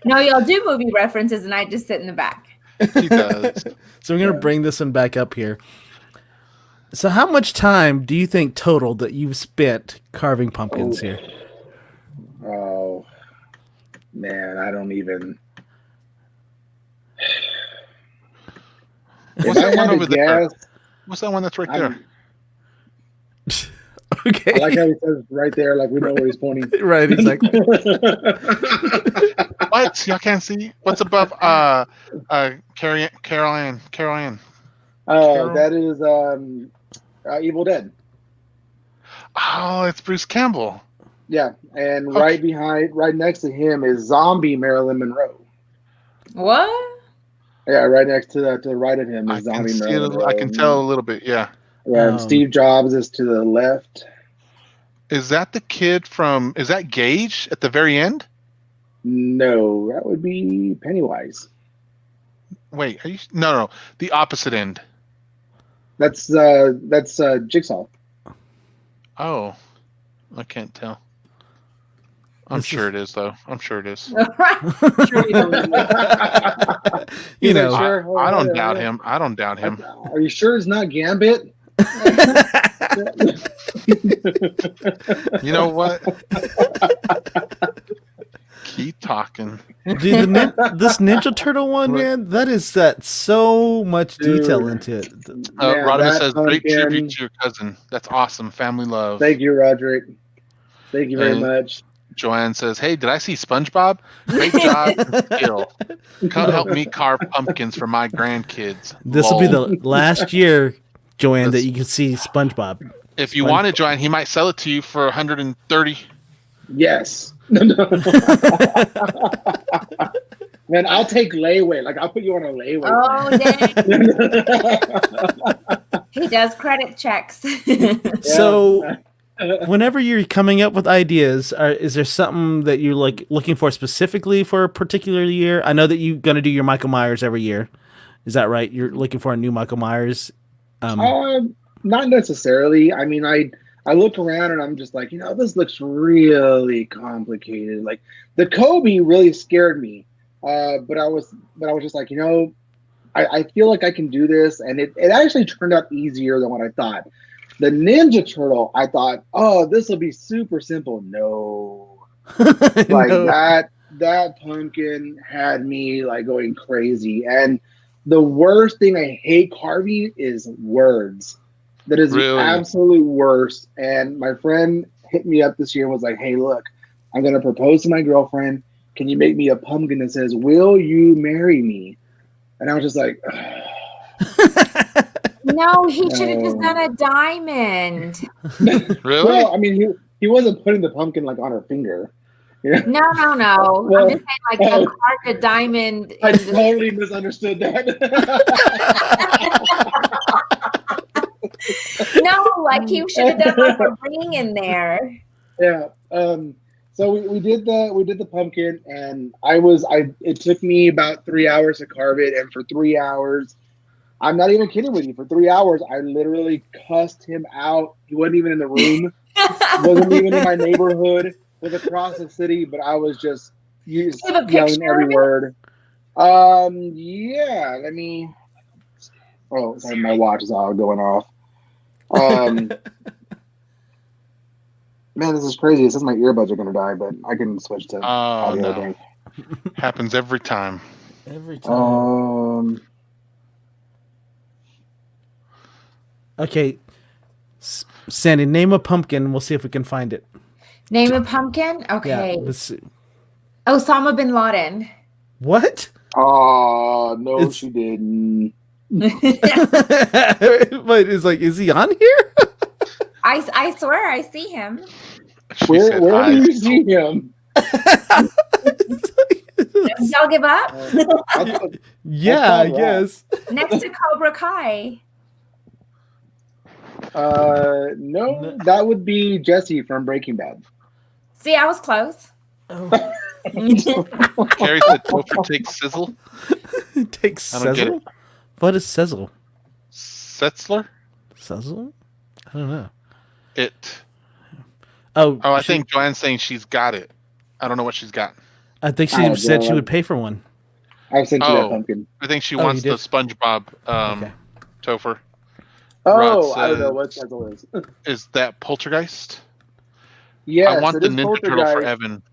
No, y'all do movie references, and I just sit in the back. She does. So we're gonna bring this one back up here. So how much time do you think total that you've spent carving pumpkins here? Oh man, I don't even. What's that one over there? Guess, What's that one that's right there? I'm- Okay. I like how he says right there, like we know where he's pointing. Right, exactly. What? Y'all can't see? What's above Carol Ann? That is Evil Dead. Oh, it's Bruce Campbell. Yeah, and Okay. right next to him is Zombie Marilyn Monroe. What? Yeah, right next to that, to the right of him I is can Zombie see Marilyn it. Monroe. I can tell a little bit. Yeah. Yeah, and Steve Jobs is to the left. Is that the kid from? Is that Gage at the very end? No, that would be Pennywise. Wait, are you? No. The opposite end. That's Jigsaw. Oh, I can't tell. I'm This sure it is, though. I'm sure it is. You know, Sure. I don't doubt him. I don't doubt him. Are you sure it's not Gambit? You know what? Keep talking. Dude, this Ninja Turtle one, man, that is got so much detail Dude. into it. Man, Rodimus that says, great pumpkin- tribute to your cousin. That's awesome. Family love. Thank you, Roderick. Thank you very And- much. Joanne says, hey, did I see SpongeBob? Great job and skill. Come help me carve pumpkins for my grandkids. This will be Lol. the last year, Joanne, that That's- you can see SpongeBob. If you want it, Joanne, he might sell it to you for 130. Yes. Man, I'll take layaway. Like, I'll put you on a layaway. Oh, dang. He does credit checks. So, whenever you're coming up with ideas, is there something that you're like looking for specifically for a particular year? I know that you're going to do your Michael Myers every year. Is that right? You're looking for a new Michael Myers? Not necessarily. I mean, I look around and I'm just like, this looks really complicated. Like the Kobe really scared me, but I was just like, I feel like I can do this, and it actually turned out easier than what I thought. The Ninja Turtle, I thought, oh, this will be super simple. No, like No. that pumpkin had me like going crazy. And the worst thing I hate carving is words. That is Really? the absolute worst. And my friend hit me up this year and was like, hey, look, I'm going to propose to my girlfriend. Can you make me a pumpkin that says, will you marry me? And I was just like, No, he should have just done a diamond. Really? well, I mean, he wasn't putting the pumpkin like on her finger. Yeah. No. Well, I'm just saying, like, you carved a diamond. I in the- totally misunderstood that. No, like he should have done like a ring in there. Yeah. So we did the pumpkin, and it took me about 3 hours to carve it, and for 3 hours, I'm not even kidding with you, for 3 hours I literally cussed him out. He wasn't even in the room, wasn't even in my neighborhood, was across the city, but I was just have a yelling picture every of it? word. Yeah, let me. Oh, sorry, my watch is all going off. Man, this is crazy. It says my earbuds are gonna die, but I can switch to Oh, audio. I no. think. Happens every time. Every time. Okay. Sandy, name a pumpkin. We'll see if we can find it. Name a pumpkin? Okay. Yeah. Let's see. Osama bin Laden. What? Oh no, It's- she didn't. But it's like, is he on here? I swear I see him. She Where said, do you "I see him? Y'all give up? Yeah, I What's guess. Next to Cobra Kai. No, that would be Jesse from Breaking Bad. See, I was close. Oh. Carrie said Topher takes sizzle. Take I don't get Sizzle? What is Sizzle? Setzler? Sizzle? I don't know. It. Oh, I think Joanne's saying she's got it. I don't know what she's got. I think she Oh, said she God. would pay for one. I've sent you Oh. that pumpkin. I think she Oh, wants you the did? SpongeBob Okay. Topher. Oh, Rod I don't know says- what Sizzle is. Is that Poltergeist? Yes, I want it the is Ninja Turtle for Poltergeist. Evan.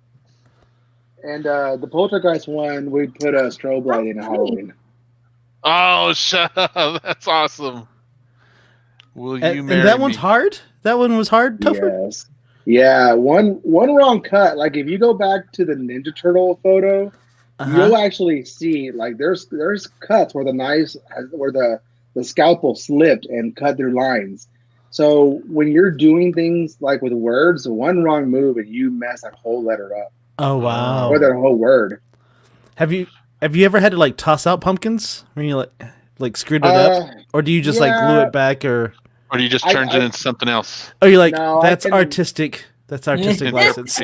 And the Poltergeist one, we put a strobe light in a Halloween. Oh, shut up. That's awesome. Will you And marry that one's me? hard? That one was hard, Topher? Yes. Yeah, one wrong cut. Like if you go back to the Ninja Turtle photo, you'll actually see like there's cuts where the knives where the scalpel slipped and cut their lines. So when you're doing things like with words, one wrong move and you mess that whole letter up Oh, wow. or that whole word. Have you ever had to like toss out pumpkins when you like screwed it up, or do you just like glue yeah. it back, or Or do you just turn it into something else? you're like No, that's I can- artistic. That's artistic license.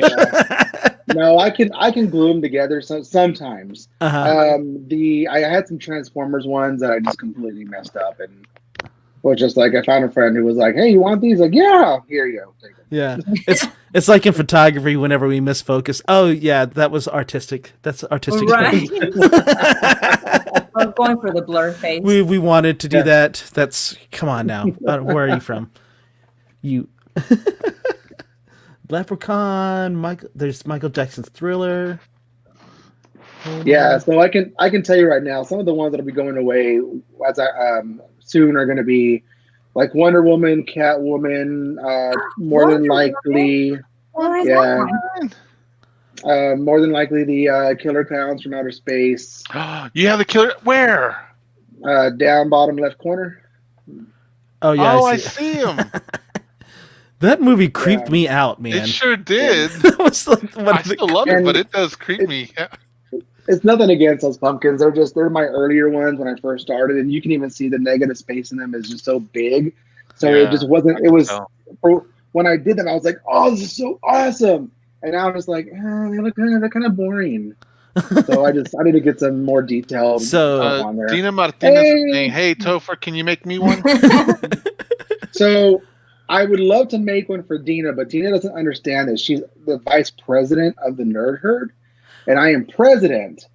No, I can glue them together sometimes. Uh-huh. I had some Transformers ones that I just completely messed up, and was just like I found a friend who was like, "Hey, you want these?" Like, yeah, here you go. Take them. Yeah, it's like in photography. Whenever we misfocus, oh yeah, that was artistic. That's artistic. Right. I'm going for the blur face. We wanted to do that. That's come on now. Where are you from? You. Leprechaun. There's Michael Jackson's Thriller. Yeah, so I can tell you right now, some of the ones that'll be going away as I soon are going to be like Wonder Woman, Catwoman, more than likely, Where is yeah, that one? more than likely the Killer Clowns from Outer Space, You have the killer. Where? down bottom left corner. Oh yeah, Oh, I I see. see him. That movie creeped Yeah. me out, man. It sure did. That was like one I of the still love it, And but it does creep me. It's nothing against those pumpkins. They're my earlier ones when I first started, and you can even see the negative space in them is just so big. So it just wasn't. I It can was tell. when I did them, I was like, "Oh, this is so awesome!" And now I'm just like, they're kind of boring. So I need to get some more detailed So- stuff on there. Dina Martinez is Hey! saying, "Hey, Topher, can you make me one?" So I would love to make one for Dina, but Dina doesn't understand that she's the vice president of the Nerd Herd, and I am president.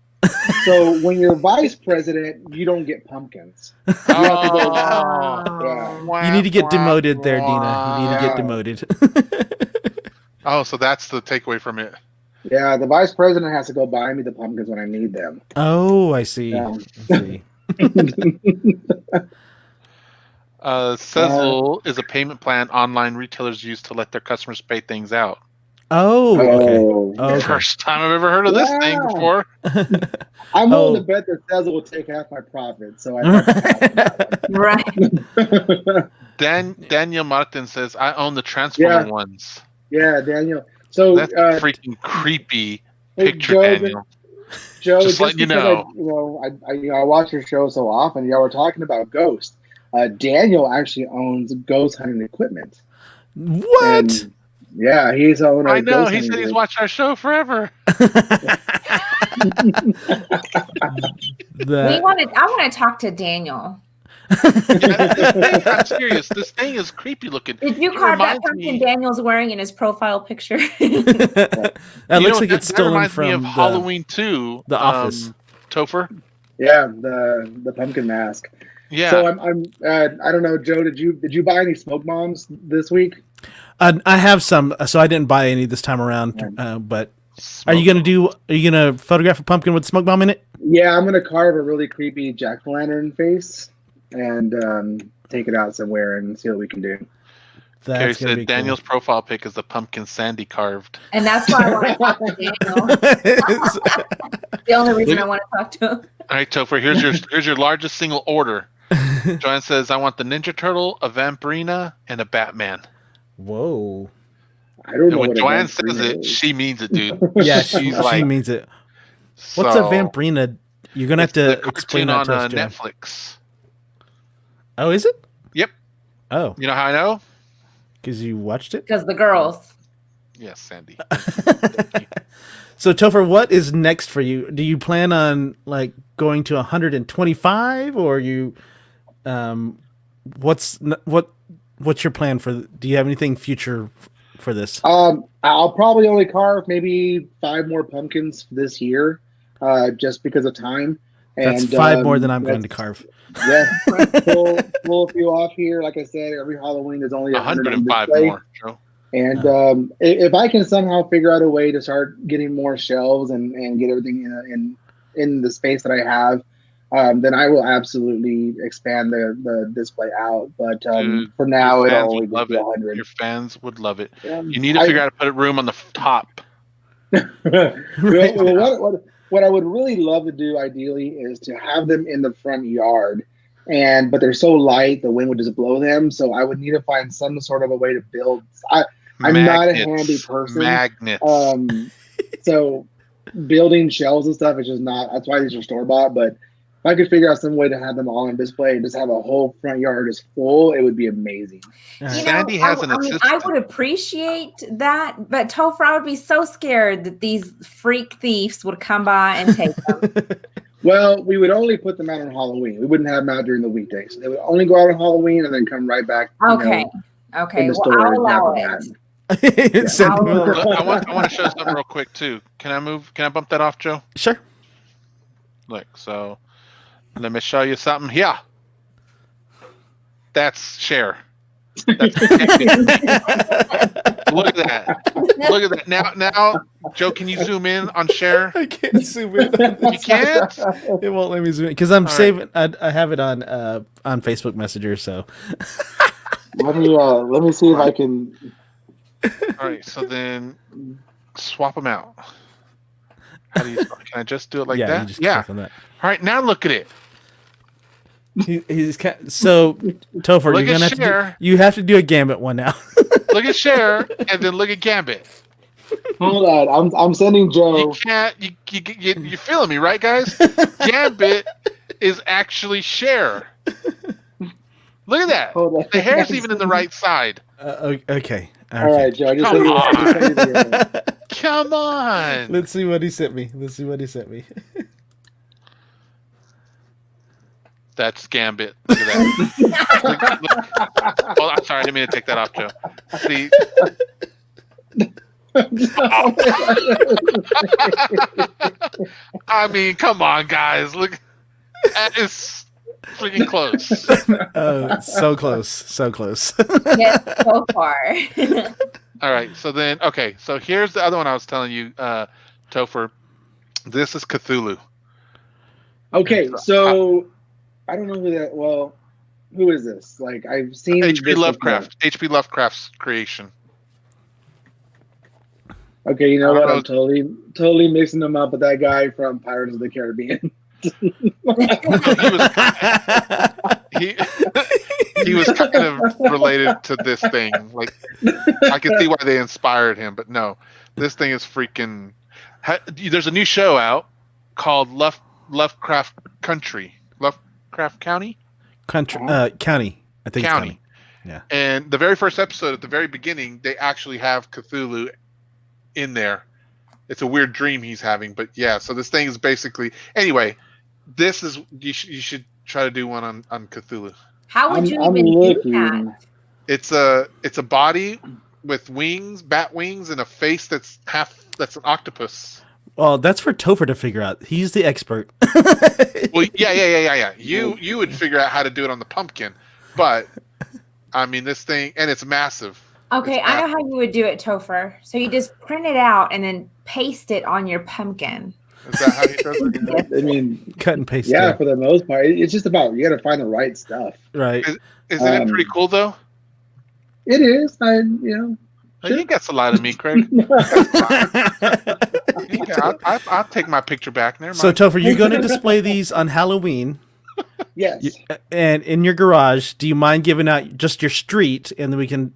So when you're vice president, you don't get pumpkins. Oh. You need to get demoted there, Dina. You need to get demoted. Oh, so that's the takeaway from it. Yeah, the vice president has to go buy me the pumpkins when I need them. Oh, I see. Yeah. I see. Sezzle is a payment plan online retailers use to let their customers pay things out. Oh, okay. Oh. Okay. First time I've ever heard of this thing Yeah. before. I'm willing Oh. to bet that Sezzle will take half my profit, so I have to pass on that Right. one. Daniel Martin says, "I own the Transformer Yeah. ones." Yeah, Daniel. So That's freaking creepy hey, picture, Joe, Daniel. Joe, Just letting you because know. I watch your show so often. Y'all were talking about ghosts. Daniel actually owns ghost hunting equipment. What? And, yeah, he's owner. I of know. ghost He hunting said he's gear. watched our show forever. I want to talk to Daniel. I'm serious. This thing is creepy looking. Did you It carve that reminds pumpkin me- Daniel's wearing in his profile picture? That You looks know, like it's that stolen reminds me from of the Halloween 2. The Office. Topher. Yeah, the pumpkin mask. Yeah. So I'm I don't know, Joe. Did you buy any smoke bombs this week? I have some, so I didn't buy any this time around. But are you gonna photograph a pumpkin with smoke bomb in it? Yeah, I'm gonna carve a really creepy jack-o'-lantern face and take it out somewhere and see what we can do. Carrie That's gonna be said Daniel's profile pic is the pumpkin Sandy carved. And that's why I want to talk to Daniel. cool. The only reason I want to talk to him. All right, Topher, here's your largest single order. Joanne says, "I want the Ninja Turtle, a Vampirina, and a Batman." Whoa. I don't And know when what a Joanne vampire says it, is. she means it, dude. Yeah, She's she like, means it. What's a so- Vampirina? You're gonna have It's the to explain cartoon that on to us, Joe. Netflix. Oh, is it? Yep. Oh, You know how I know? because you watched it. Because the girls. Yes, Sandy. So Topher, what is next for you? Do you plan on like going to 125, or you, what's your plan for? Do you have anything future for this? I'll probably only carve maybe 5 more pumpkins this year, just because of time. That's And 5 more than I'm going to carve. Yeah, pull a few off here. Like I said, every Halloween there's only 105 display. more, Joe. And if I can somehow figure out a way to start getting more shelves and get everything in the space that I have, then I will absolutely expand the display out. But Dude, for now, Your it'll fans only would be love it. 100. Your fans would love it. Yeah. You need to figure out how to put a room on the top. Well, what I would really love to do ideally is to have them in the front yard, but they're so light the wind would just blow them. So I would need to find some sort of a way to build. I'm not a handy person. Magnets. So building shelves and stuff is just not. That's why these are store bought. But if I could figure out some way to have them all on display and just have a whole front yard just full, it would be amazing. Sandy has an I assistant. would appreciate that, but Topher, I would be so scared that these freak thieves would come by and take them. Well, we would only put them out on Halloween. We wouldn't have them out during the weekdays. They would only go out on Halloween and then come right back. Okay. Okay. in the Well, store I'll allow after it. Send I'll- them over. I want to show something real quick too. Can I bump that off, Joe? Sure. Look, so let me show you something here. That's share. That's Look at that. Look at that. Now, Joe, can you zoom in on share? I can't zoom in. You can't? It won't let me zoom in because I'm All right. saving. I have it on Facebook Messenger. So Let me see if I can. All right, so then swap them out. How do you? Can I just do it like yeah, that? you just Yeah. click on that. All right, now look at it. So Topher, Look you're at gonna have to share. you have to do a Gambit one now. Look at share, and then look at Gambit. Hold on, I'm sending You Joe. can't. You're feeling me, right, guys? Gambit is actually share. Look at that. Hold on. The hair's even in the right side. Okay. All right, Joe. I just Come sent you. I just on. sent you the, Come on. Let's see what he sent me. That's Gambit. Look at that. Look. Oh, I'm sorry. I didn't mean to take that off, Joe. See. I mean, come on, guys. Look. That is freaking close. So close. So close. Yes, so far. All right. So then, okay. So here's the other one I was telling you, Topher. This is Cthulhu. Okay, so I don't know who that. Well, who is this? Like I've seen H.P. this Lovecraft. H.P. Lovecraft's creation. before. Okay, you know I what? don't I'm totally mixing them up with that guy from Pirates of the Caribbean. He was kind of related to this thing. Like I can see why they inspired him, but no, this thing is freaking. There's a new show out called Lovecraft Country, Lovecraft County. County. I think County. it's county. Yeah. And the very first episode, at the very beginning, they actually have Cthulhu in there. It's a weird dream he's having, but yeah. So this thing is basically anyway. This is you should try to do one on Cthulhu. How would you I'm even do looking. that? It's a body with wings, bat wings, and a face that's an octopus. Well, that's for Topher to figure out. He's the expert. Well, yeah. You would figure out how to do it on the pumpkin, but I mean this thing, and it's massive. Okay, It's I know massive. how you would do it, Topher. So you just print it out and then paste it on your pumpkin. Is that how he does it? I mean, Cut and paste. yeah, for the most part, it's just about you got to find the right stuff. Right. Isn't it pretty cool though? It is. You got a lot of me, Craig. I'll take my picture back. Never mind. So Topher, you're going to display these on Halloween, Yes. and in your garage. Do you mind giving out just your street, and then we can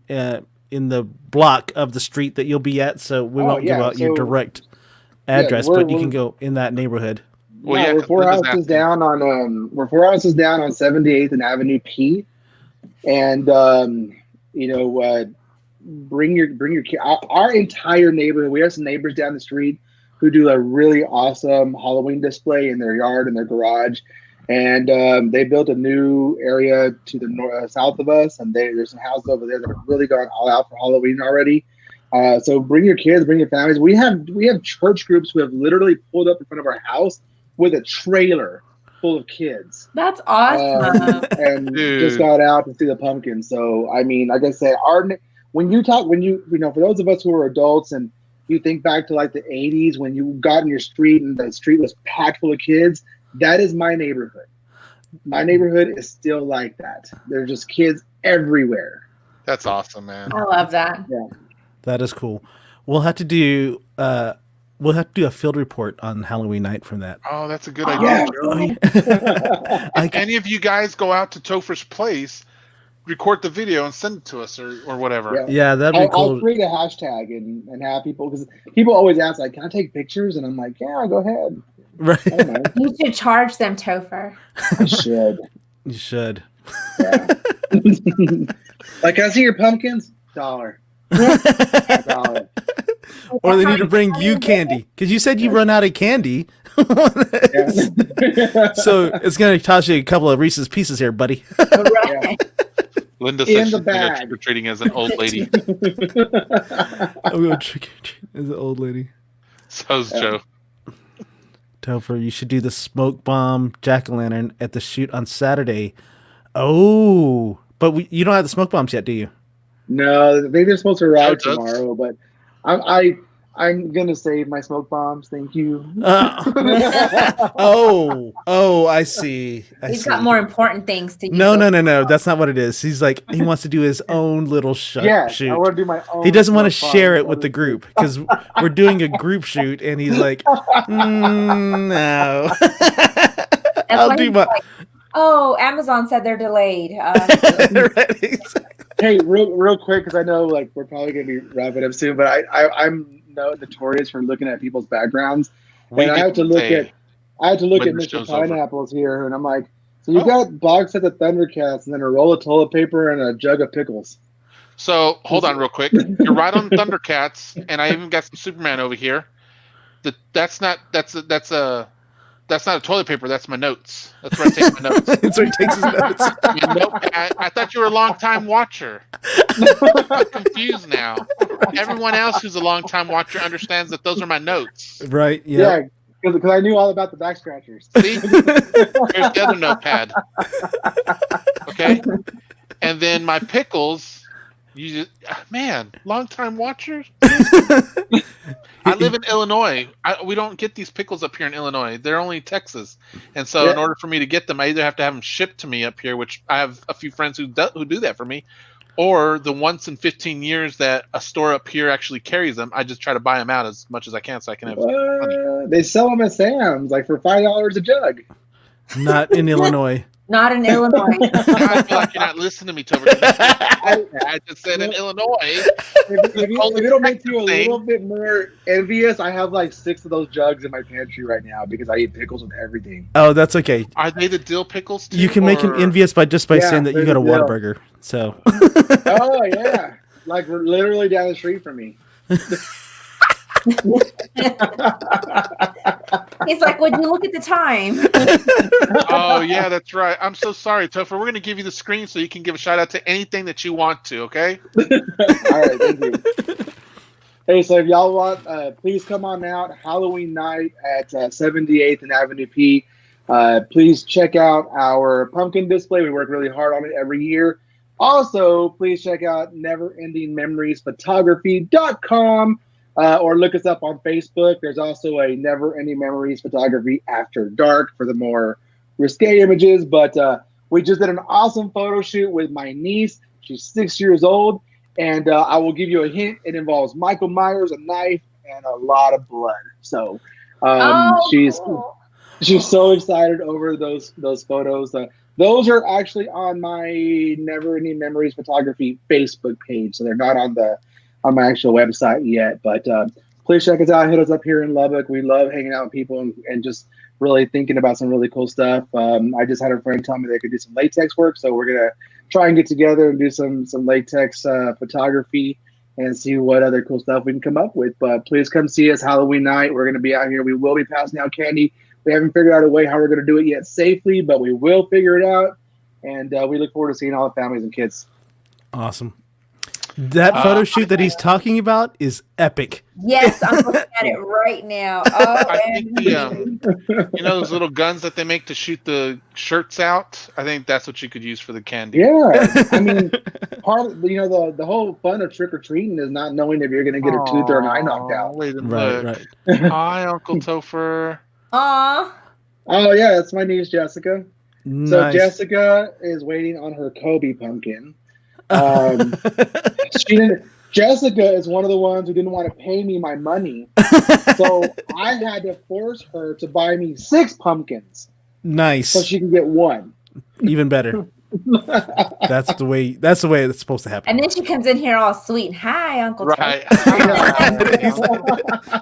in the block of the street that you'll be at, so we won't give out your direct address, but you can go in that neighborhood. Well, Yeah, yeah, we're 4 Linda's houses asking. down on 78th and Avenue P, and bring your kid. Our entire neighborhood. We have some neighbors down the street who do a really awesome Halloween display in their yard and their garage, and they built a new area to the south of us, and there's some houses over there that have really gone all out for Halloween already. So bring your kids, bring your families. We have church groups who have literally pulled up in front of our house with a trailer full of kids. That's awesome. And Dude. just got out to see the pumpkin. So I mean, like I said, when you for those of us who are adults and you think back to like the 80s when you got in your street and the street was packed full of kids, that is my neighborhood. My neighborhood is still like that. There's just kids everywhere. That's awesome, man. I love that. That is cool. We'll have to do a field report on Halloween night from that. Oh, that's a good idea. Yeah. If any of you guys go out to Topher's place, record the video and send it to us or whatever. Yeah, that'd be I'll cool. create a hashtag and have people, because people always ask, like, can I take pictures? And I'm like, yeah, go ahead. Right. I don't know. You should charge them, Topher. I should. You should. Yeah. Like, can I see your pumpkins? $1. $1. Or they need to bring you candy because you said you run out of candy. Yeah. So it's going to cost you a couple of Reese's Pieces here, buddy. Right. Linda In says the she's going to bag. trick or treating as an old lady. I'm going to trick or treat as an old lady. So's Joe. Topher, you should do the smoke bomb jack-o'-lantern at the shoot on Saturday. Oh, but you don't have the smoke bombs yet, do you? No, I think they're supposed to Joe arrive does. tomorrow, but I'm gonna save my smoke bombs. Thank you. Oh, I see. He's got more important things to use. No. That's not what it is. He's like, he wants to do his own little Yes, shoot. I want to do my own. He doesn't want to smoke share bomb it with the bonus group because we're doing a group shoot, and he's like, no. I'll why do he's my. like, oh, Amazon said they're delayed. Right, exactly. Hey, real quick, because I know like we're probably gonna be wrapping up soon, but I'm notorious for looking at people's backgrounds, and I have to look at when the Mr. show's over. Pineapples here, and I'm like, so you got box set of Thundercats, and then a roll of toilet paper and a jug of pickles. So hold on real quick. You're right on Thundercats, and I even got some Superman over here. That's not a toilet paper. That's my notes. That's where I take my notes. That's where he takes his notes. I thought you were a long time watcher. I'm confused now. Everyone else who's a long time watcher understands that those are my notes. Right? Yeah, because I knew all about the back scratchers. See, here's the other notepad. Okay, and then my pickles. Long time watchers. I live in Illinois. We don't get these pickles up here in Illinois. They're only Texas, and so in order for me to get them, I either have to have them shipped to me up here, which I have a few friends who do that for me, or the once in 15 years that a store up here actually carries them. I just try to buy them out as much as I can so I can have money. They sell them at Sam's like for $5 a jug. Not in Illinois. Not in Illinois. I feel like you're not listening to me, Topher. I just said in Illinois. If it'll make you a little bit more envious, I have like 6 of those jugs in my pantry right now because I eat pickles with everything. Oh, that's okay. Are they the dill pickles too? You can make him envious by saying that you got a they're the Whataburger. So. Oh yeah, like we're literally down the street from me. He's like, would you look at the time? Oh yeah, that's right. I'm so sorry, Topher. We're gonna give you the screen so you can give a shout out to anything that you want to. Okay. All right, thank you. Hey, so if y'all want, please come on out Halloween night at 78th and Avenue P. Please check out our pumpkin display. We work really hard on it every year. Also, please check out neverendingmemoriesphotography.com. Or look us up on Facebook. There's also a Never Ending Memories Photography After Dark for the more risque images. But we just did an awesome photo shoot with my niece. She's 6 years old. And I will give you a hint. It involves Michael Myers, a knife, and a lot of blood. So she's so excited over those photos. Those are actually on my Never Ending Memories Photography Facebook page. So they're not on my actual website yet, but please check us out. Hit us up here in Lubbock. We love hanging out with people and just really thinking about some really cool stuff. I just had a friend tell me they could do some latex work, so we're gonna try and get together and do some latex photography and see what other cool stuff we can come up with. But please come see us Halloween night. We're gonna be out here. We will be passing out candy. We haven't figured out a way how we're gonna do it yet safely, but we will figure it out. And we look forward to seeing all the families and kids. Awesome. That photo shoot that he's talking about is epic. Yes, I'm looking at it right now. I think those little guns that they make to shoot the shirts out. I think that's what you could use for the candy. Yeah, I mean, part of the whole fun of trick or treating is not knowing if you're going to get a tooth or an eye knocked out. Wait a Right, minute. right. Hi, Uncle Topher. Aw. Oh yeah, that's my niece Jessica. Nice. So Jessica is waiting on her Kobe pumpkin. Jessica is one of the ones who didn't want to pay me my money, so I had to force her to buy me 6 pumpkins. Nice. So she can get 1. Even better. That's the way it's supposed to happen. And then she comes in here all sweet. Hi, Uncle Right. He's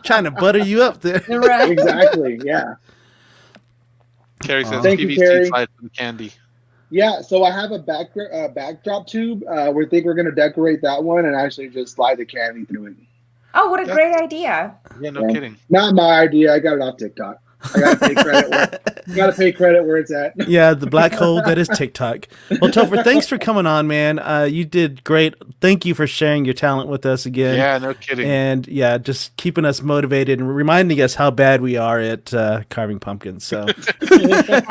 trying to butter you up there. Tom. Right. Exactly. Yeah. Carrie says Thank you, PVC Carrie. side for the candy. Yeah, so I have a backdrop tube. We think we're going to decorate that one and actually just slide the candy through it. Oh, what a great idea. Yeah, no kidding. Not my idea. I got it off TikTok. I got to take credit You gotta pay credit where it's at. Yeah, the black hole that is TikTok. Well, Topher, thanks for coming on, man. You did great. Thank you for sharing your talent with us again. Yeah, no kidding. And yeah, just keeping us motivated and reminding us how bad we are at carving pumpkins. So because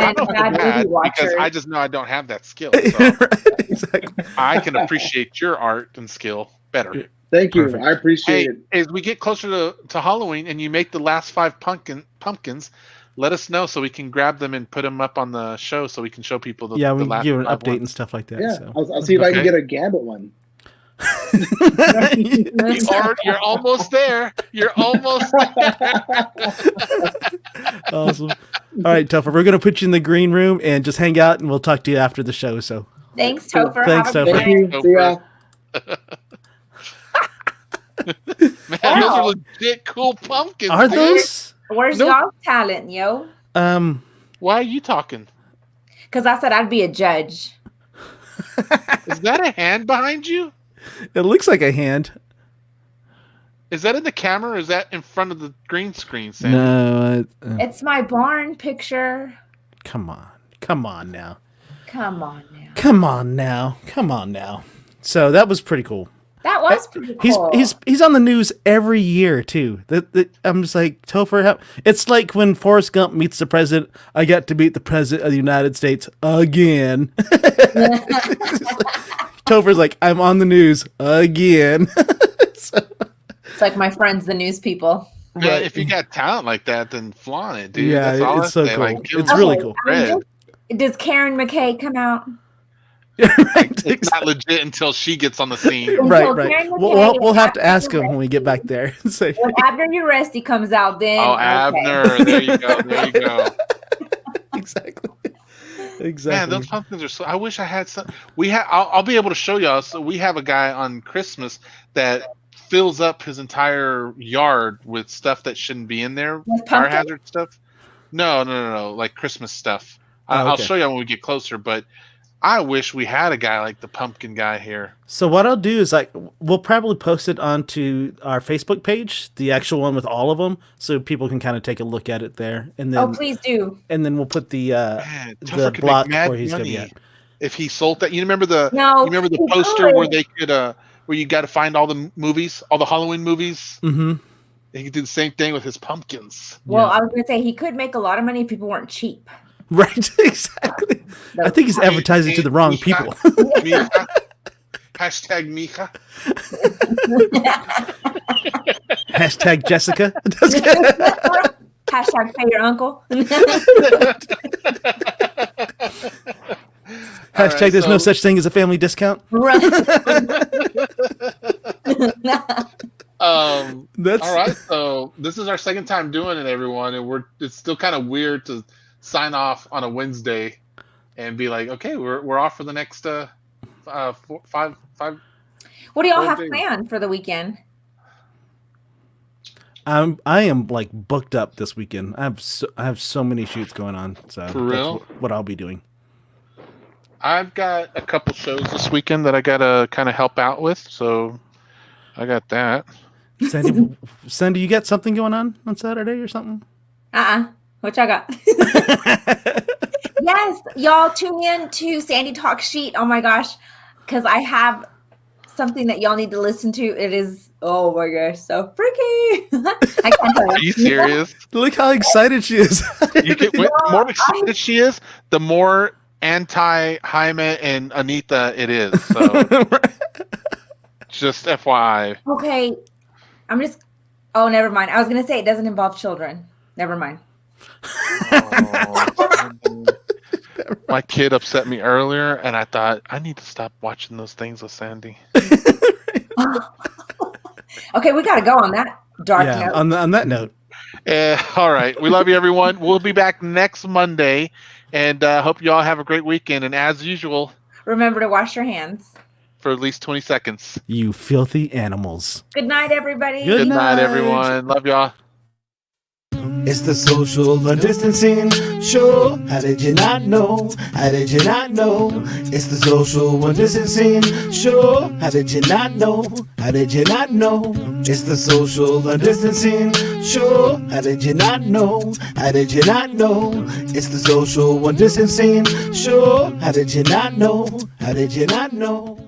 I just know I don't have that skill. So right, exactly. I can appreciate your art and skill better. Thank you. Perfect. I appreciate it. As we get closer to Halloween and you make the last 5 pumpkins, let us know so we can grab them and put them up on the show so we can show people the Yeah, we the can last give an 5 update ones. and stuff like that. Yeah, So. I'll see if I can get a Gambit one. You're almost there. You're almost there. Awesome. All right, Topher, we're gonna put you in the green room and just hang out, and we'll talk to you after the show. So Thanks, Topher. Thanks, Have a Topher. good Thank night. you. See ya. Man, those are legit cool pumpkins. are dude. those? Where's Nope. y'all's talent, yo? Why are you talking? Because I said I'd be a judge. Is that a hand behind you? It looks like a hand. Is that in the camera or is that in front of the green screen, Sam? No, It's my barn picture. come on now. Come on now. Come on now. So that was pretty cool. That was pretty cool. He's on the news every year too. I'm just like, Topher. It's like when Forrest Gump meets the president. I got to meet the president of the United States again. Topher's like, I'm on the news again. It's like my friends, the news people. Man, Right. if you got talent like that, then flaunt it, dude. Yeah, That's all it's I so say. cool. Like, give It's them really some cool. cred. Does Karen McKay come out? Right, It's not legit until she gets on the scene. right. Until Karen We'll McKay have to and ask Abner him when we get back there. So, When Abner Uresti comes out, then Oh, okay. Abner. There you go. There you go. exactly. Man, those pumpkins are so. I wish I had some. I'll be able to show y'all. So we have a guy on Christmas that fills up his entire yard with stuff that shouldn't be in there. With Fire pumpkin? hazard stuff. No. Like Christmas stuff. Oh, I'll okay. show you when we get closer. But I wish we had a guy like the pumpkin guy here. So what I'll do is we'll probably post it onto our Facebook page, the actual one with all of them, so people can kind of take a look at it there, and then Oh, please do. we'll put the Man, the Topher could block make mad where he's gonna be money at. if he sold that. You remember the No, the he poster could. where they could where you got to find all the movies, all the Halloween movies. Mm-hmm. He could do the same thing with his pumpkins. Well, Yeah. I was going to say he could make a lot of money if people weren't cheap. Right, exactly. I think he's advertising to the wrong people. Mija. Hashtag Mija. Hashtag Jessica. Hashtag pay your uncle. Hashtag there's no such thing as a family discount. Right. That's All right. So this is our second time doing it, everyone, and it's still kind of weird to sign off on a Wednesday and be like, okay, we're off for the next 5. What do y'all 4 have days. planned for the weekend? I am like booked up this weekend. I have so many shoots going on. So For real? that's what I'll be doing. I've got a couple shows this weekend that I gotta kind of help out with, so I got that. Sandy, you got something going on Saturday or something? What y'all got? Yes, y'all tune in to Sandy Talk Sheet. Oh my gosh, because I have something that y'all need to listen to. It is, oh my gosh, so freaky. I can't tell Are you serious? Look how excited she is. The more excited she is, the more anti Jaime and Anita it is. So just FYI. Okay, oh, never mind. I was going to say it doesn't involve children. Never mind. Oh, my kid upset me earlier, and I thought I need to stop watching those things with Sandy. Okay, we got to go on that dark Yeah, note. on that note. All right. We love you, everyone. We'll be back next Monday, and hope you all have a great weekend. And as usual, Remember to wash your hands. for at least 20 seconds. You filthy animals. Good night, everybody. Good Good night, night. everyone. Love y'all. It's the social undistancing show. How did you not know? How did you not know? It's the social undistancing show. How did you not know? How did you not know? It's the social undistancing show. How did you not know? How did you not know? It's the social undistancing show. How did you not know? How did you not know?